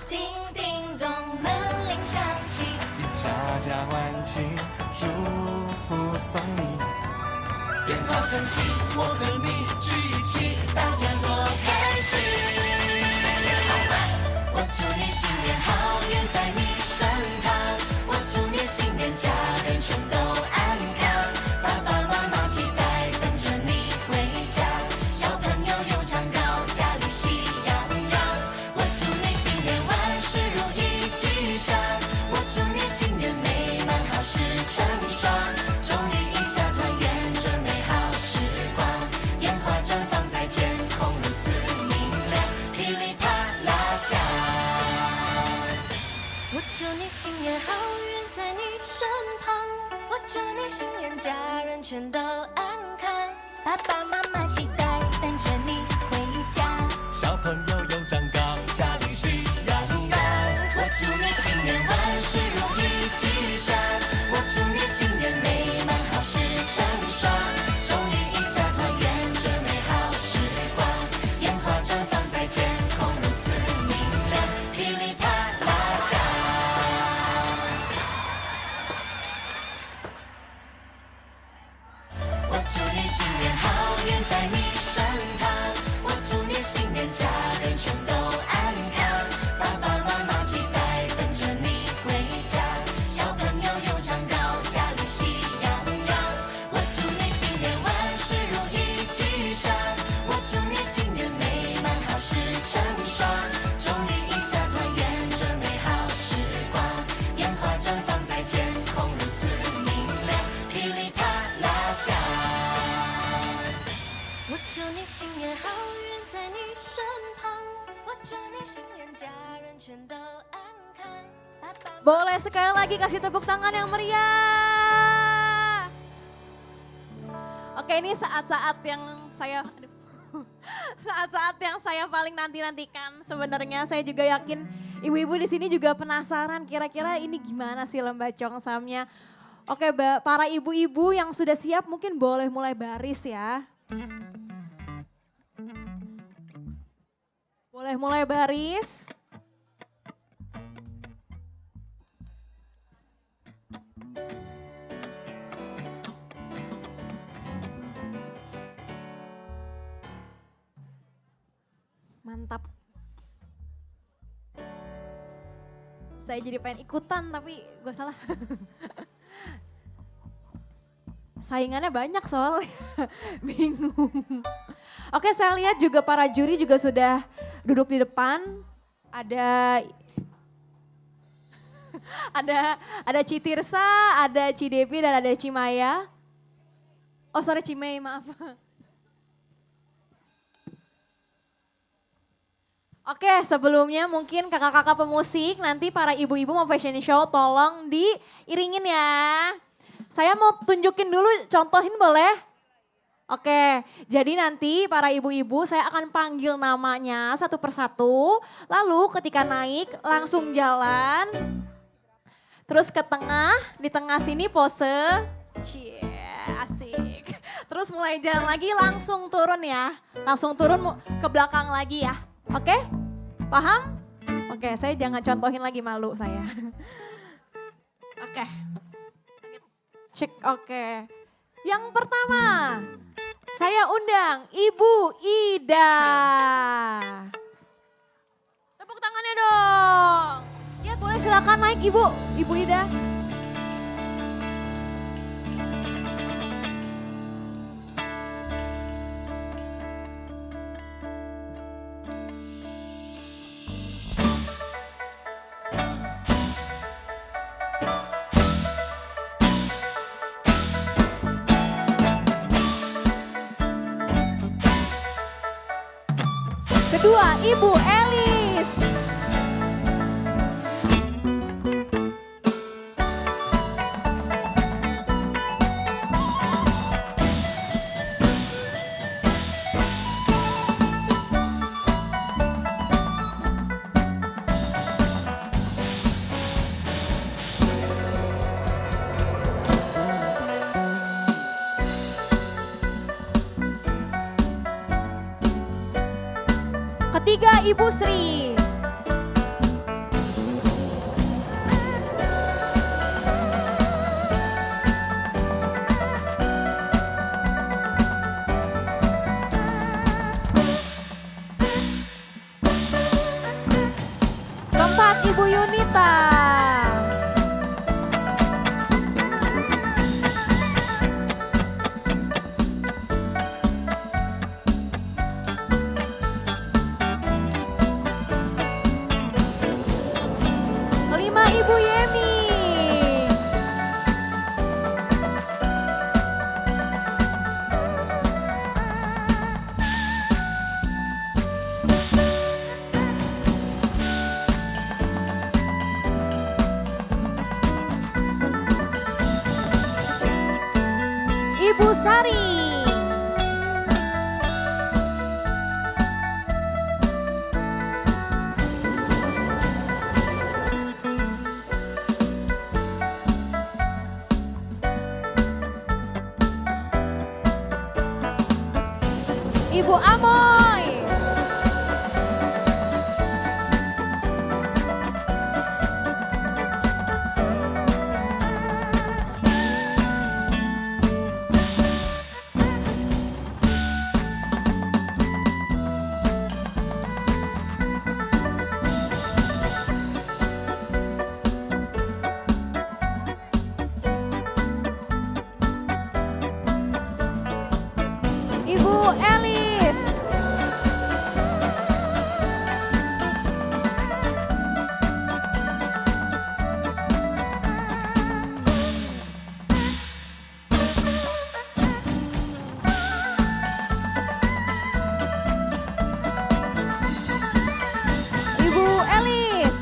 叮叮咚门铃响起，一家家欢庆，祝福送你。鞭炮响起，我和你聚一起，大家多开心。新年好吗？我祝你新年好运在你身旁，我祝你新年家人全都安康，爸爸妈妈期待等着你回家，小朋友有长高，家里喜洋洋。我祝你新年万事如意吉祥，我祝你新年美满好事成双，终于一家团圆这美好时光，烟花绽放在天空如此明亮，噼里啪啦响。我祝你新年好运在你身旁，我祝你新年家人全都安康，爸爸妈妈期待等着你回家，小朋友有长高，家里喜洋洋。我祝你新年万事如意吉祥，我祝你新年美满好事成双，终于一家团圆这美好时光，烟花绽放在天空如此明亮，噼里啪啦响。我祝你新年好运在你身旁，我祝你新年家人全都安康，爸爸妈妈期待等着你回家，小朋友有长高，家里喜洋洋。我祝你新年万事如意吉祥，我祝你新年美满好事成双，终于一家团圆这美好时光，烟花绽放在天空如此明亮，噼里啪啦响。我祝你新年好运在你身旁，我祝你新年家人全都安康，爸爸妈妈 Boleh sekali lagi kasih tepuk tangan yang meriah. Oke, ini saat-saat yang saat-saat yang saya paling nanti-nantikan. Sebenarnya saya juga yakin ibu-ibu di sini juga penasaran kira-kira ini gimana sih lomba Chongsamnya. Oke, para ibu-ibu yang sudah siap mungkin boleh mulai baris ya. Boleh mulai baris. Mantap. Saya jadi pengen ikutan tapi gue salah. Saingannya banyak soalnya. Bingung. Oke, saya lihat juga para juri juga sudah duduk di depan. Ada Citirsa, ada Cidepi dan ada Cimaya. Oh sorry Cimei, maaf. Oke, sebelumnya mungkin kakak-kakak pemusik, nanti para ibu-ibu mau fashion show tolong diiringin ya. Saya mau tunjukin dulu, contohin boleh? Oke, jadi nanti para ibu-ibu saya akan panggil namanya satu persatu. Lalu ketika naik langsung jalan. Terus ke tengah, di tengah sini pose. Cie, asik. Terus mulai jalan lagi langsung turun ya. Langsung turun ke belakang lagi ya. Oke, paham? Oke, saya jangan contohin lagi, malu saya. Oke, cek oke. Yang pertama, saya undang Ibu Ida. Tepuk tangannya dong. Ya boleh silakan naik Ibu Ida. Kedua, Ibu Elis. Ketiga, Ibu Sri. Keempat, Ibu Yunita. Kelima, Ibu Yemi. Ibu Sari. Ibu Amoy. Ibu Elis. Ibu Elis.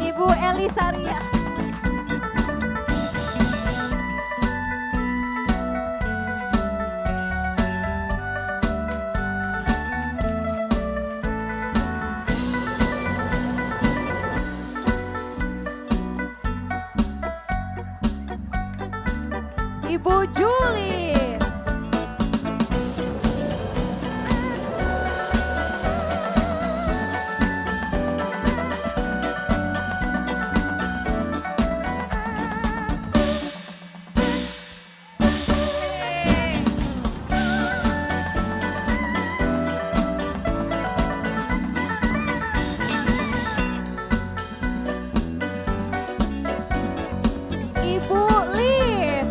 Ibu Elisaria. Ibu Juli. Ibu Lis.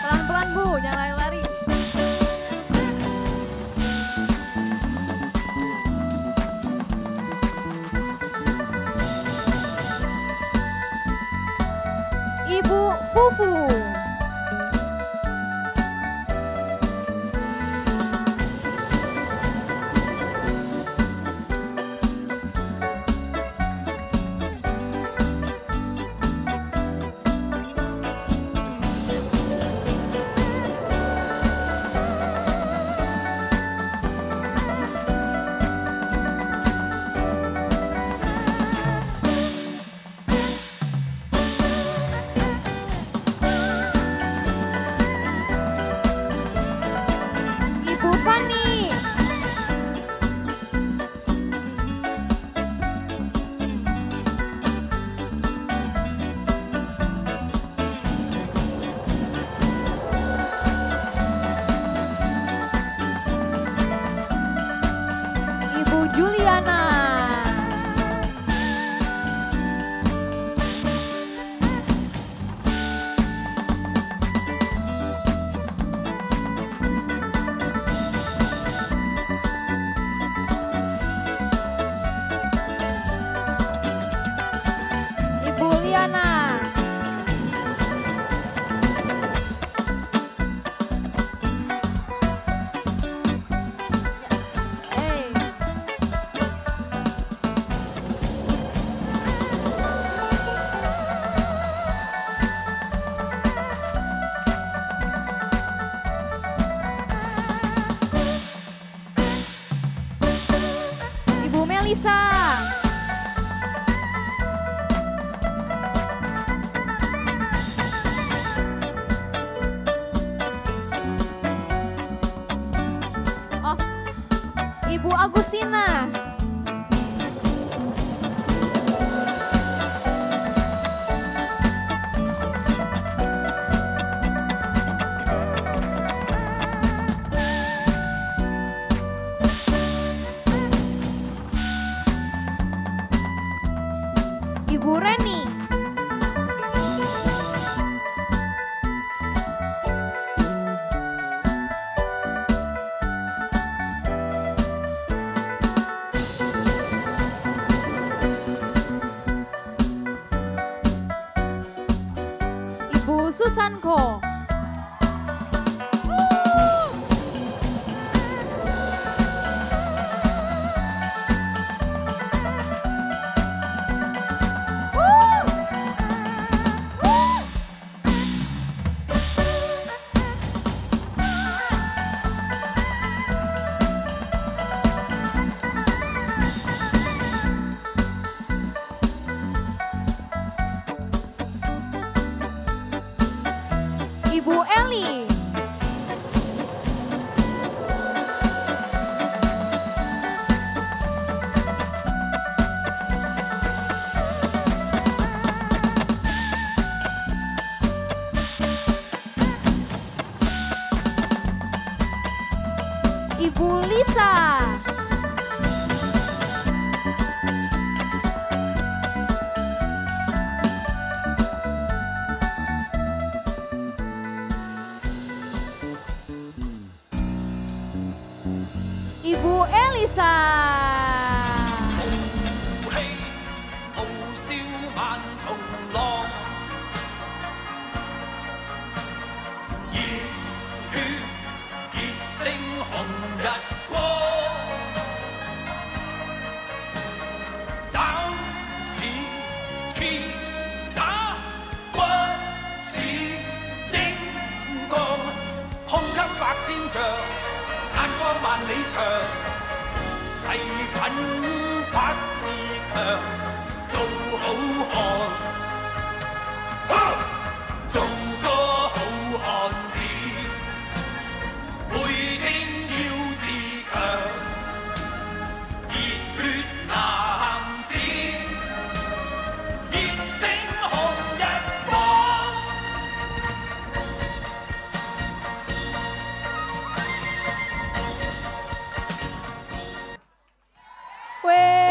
Pelan-pelan Bu, jangan lari-lari. Ibu Fufu. Ibu Fani. Ibu Juliana. Ibu Liana. Hey. Ibu Melisa. Oh, Ibu Agustina. Ibu Reni. Ibu Susanko. Ibu Eli. Ibu Lisa. Ibu Elisa. 氣傲笑萬重浪，熱血熱星紅日光，膽似鐵打，骨似精鋼，胸襟百千丈。長，誓奮發自強，做好漢，做個好漢子，每天要自強，熱血男子，熱星紅日光。Weh.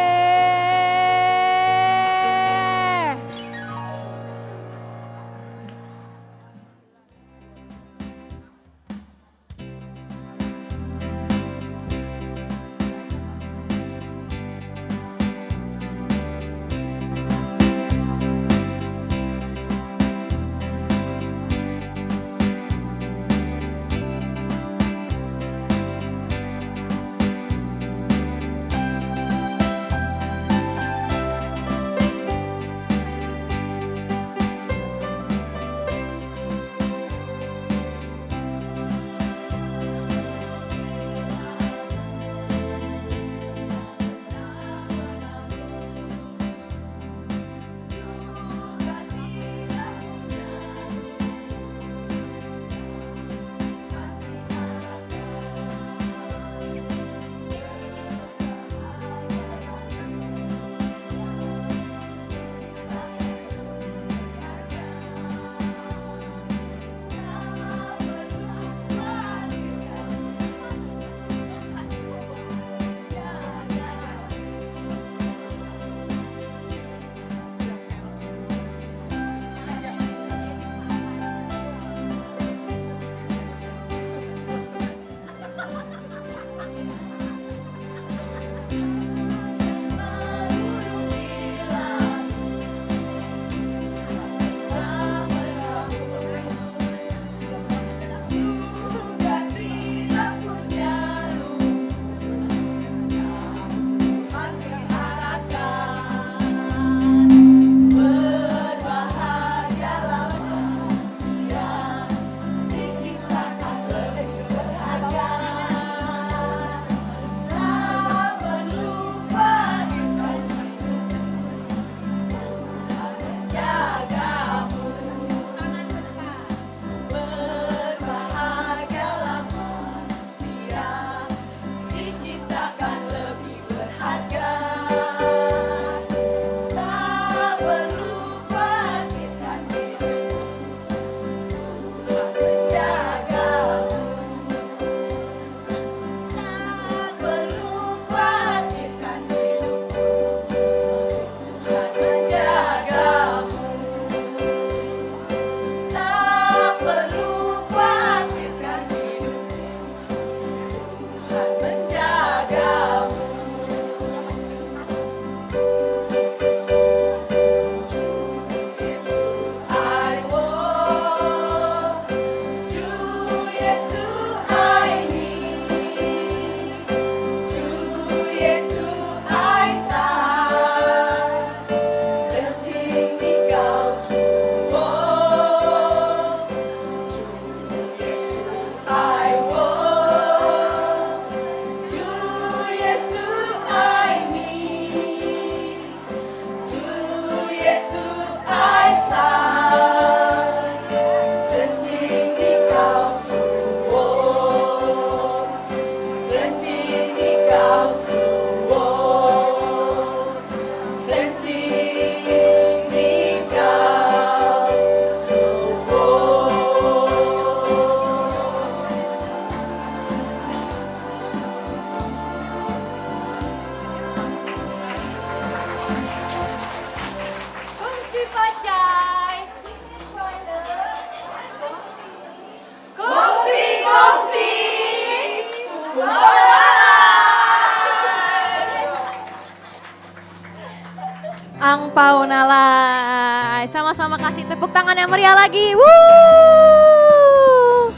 Angpau Nalai. Sama-sama kasih tepuk tangan yang meriah lagi. Wuh.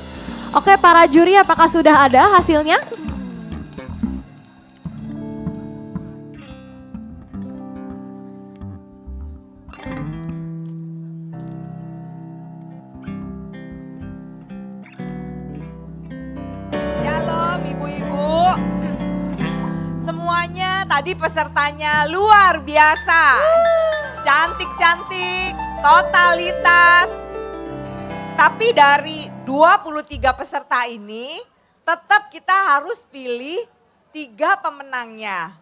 Oke, para juri apakah sudah ada hasilnya? Shalom ibu-ibu. tadi pesertanya luar biasa. Cantik-cantik, totalitas. Tapi dari 23 peserta ini tetap kita harus pilih 3 pemenangnya.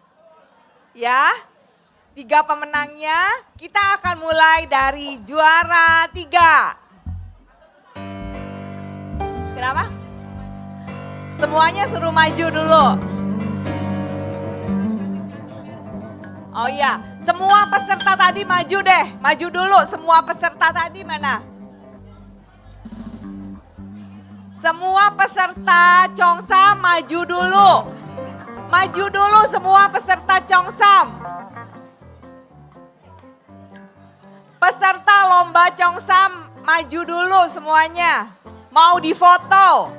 Ya, 3 pemenangnya kita akan mulai dari juara 3. Kenapa? Semuanya suruh maju dulu. Oh iya, semua peserta tadi maju deh, maju dulu. Semua peserta tadi mana? Semua peserta Congsam maju dulu. Maju dulu semua peserta Congsam. Peserta lomba Congsam maju dulu semuanya. Mau difoto.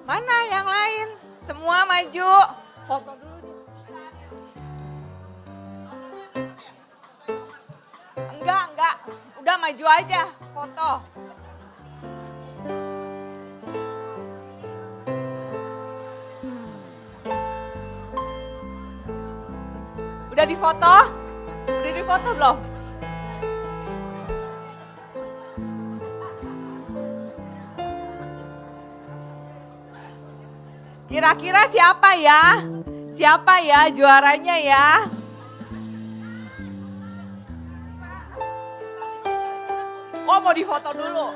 Mana yang lain? Semua maju. Foto dulu nih. Enggak. Udah maju aja, foto. Udah difoto? Udah difoto belum? Kira-kira siapa ya? Siapa ya juaranya ya? Oh mau difoto dulu.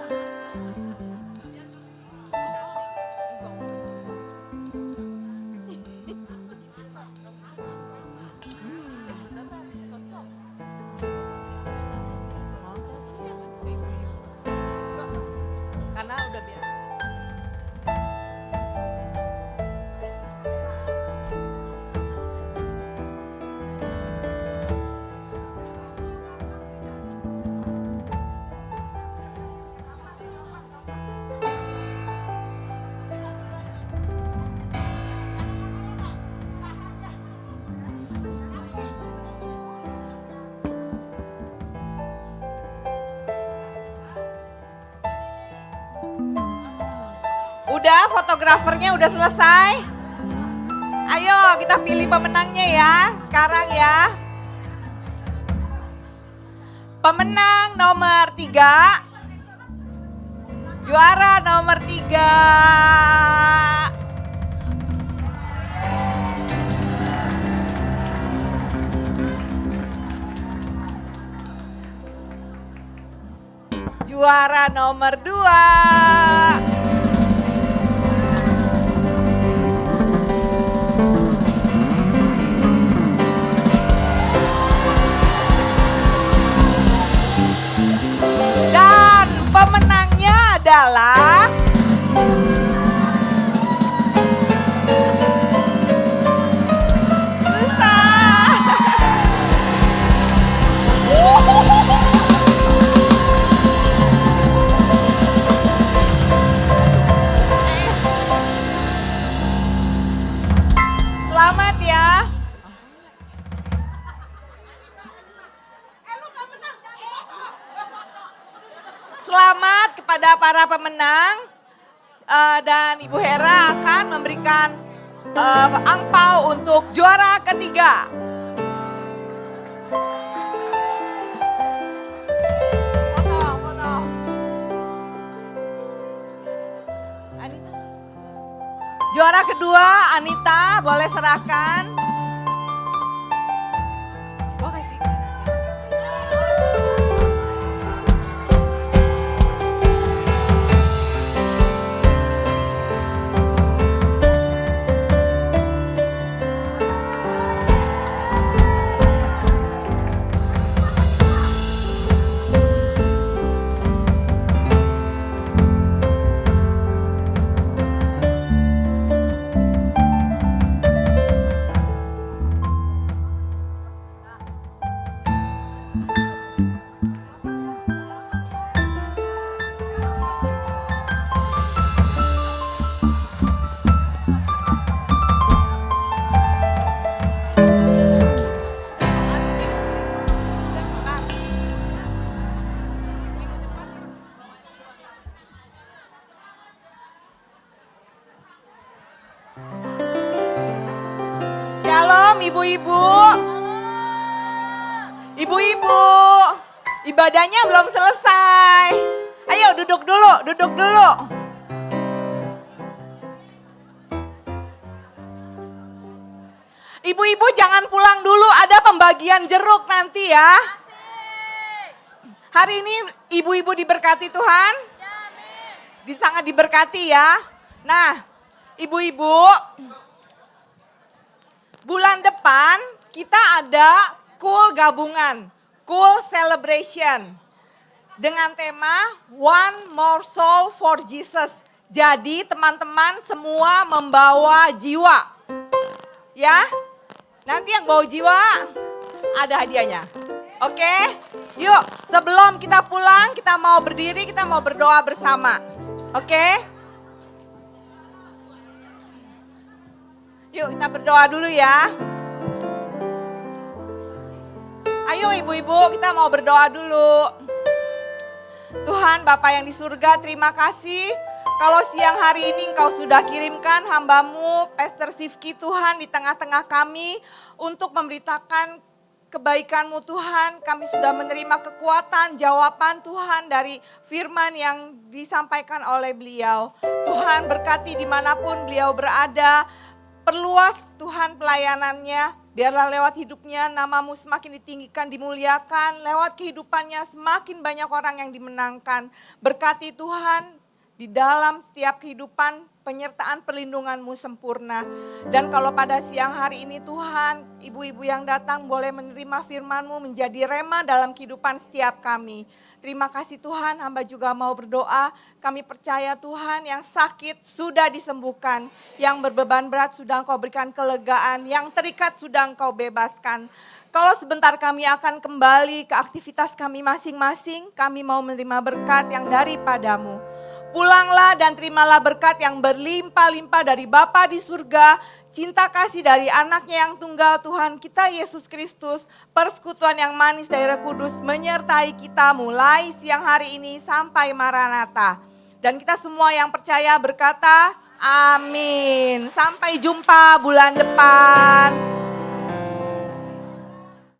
Karena udah biasa. Udah, fotografernya udah selesai. Ayo kita pilih pemenangnya ya, sekarang ya. Pemenang nomor 3. Juara nomor 3. Juara nomor 2. Dan pemenangnya adalah Nusa. Selamat ya. Selamat kepada para pemenang dan Ibu Hera akan memberikan angpau untuk juara ketiga. Foto. Anita. Juara kedua Anita boleh serahkan. Gua kasih. ibu-ibu. Ibu-ibu, ibadahnya belum selesai. Ayo duduk dulu, duduk dulu. Ibu-ibu jangan pulang dulu, ada pembagian jeruk nanti ya. Hari ini ibu-ibu diberkati Tuhan. Sangat diberkati ya. Nah, ibu-ibu, bulan depan kita ada Cool gabungan, Cool celebration. Dengan tema One More Soul for Jesus. Jadi teman-teman semua membawa jiwa. Ya, nanti yang bawa jiwa ada hadiahnya. Oke, yuk sebelum kita pulang kita mau berdiri, kita mau berdoa bersama. Oke? Yuk kita berdoa dulu ya. Ayo ibu-ibu kita mau berdoa dulu. Tuhan Bapa yang di surga, terima kasih kalau siang hari ini Engkau sudah kirimkan hamba-Mu Pastor Sifki Tuhan di tengah-tengah kami untuk memberitakan kebaikan-Mu Tuhan. Kami sudah menerima kekuatan, jawaban Tuhan dari firman yang disampaikan oleh beliau. Tuhan berkati dimanapun beliau berada, perluas Tuhan pelayanannya. Biarlah lewat hidupnya nama-Mu semakin ditinggikan, dimuliakan. Lewat kehidupannya semakin banyak orang yang dimenangkan. Berkati Tuhan di dalam setiap kehidupan, penyertaan perlindungan-Mu sempurna. Dan kalau pada siang hari ini Tuhan, ibu-ibu yang datang boleh menerima firman-Mu menjadi rema dalam kehidupan setiap kami. Terima kasih Tuhan, hamba juga mau berdoa. Kami percaya Tuhan yang sakit sudah disembuhkan. Yang berbeban berat sudah Engkau berikan kelegaan. Yang terikat sudah Engkau bebaskan. Kalau sebentar kami akan kembali ke aktivitas kami masing-masing, kami mau menerima berkat yang daripada-Mu. Pulanglah dan terimalah berkat yang berlimpah-limpah dari Bapa di surga, cinta kasih dari anaknya yang tunggal Tuhan kita Yesus Kristus, persekutuan yang manis dari Roh Kudus menyertai kita mulai siang hari ini sampai Maranatha. Dan kita semua yang percaya berkata, amin. Sampai jumpa bulan depan.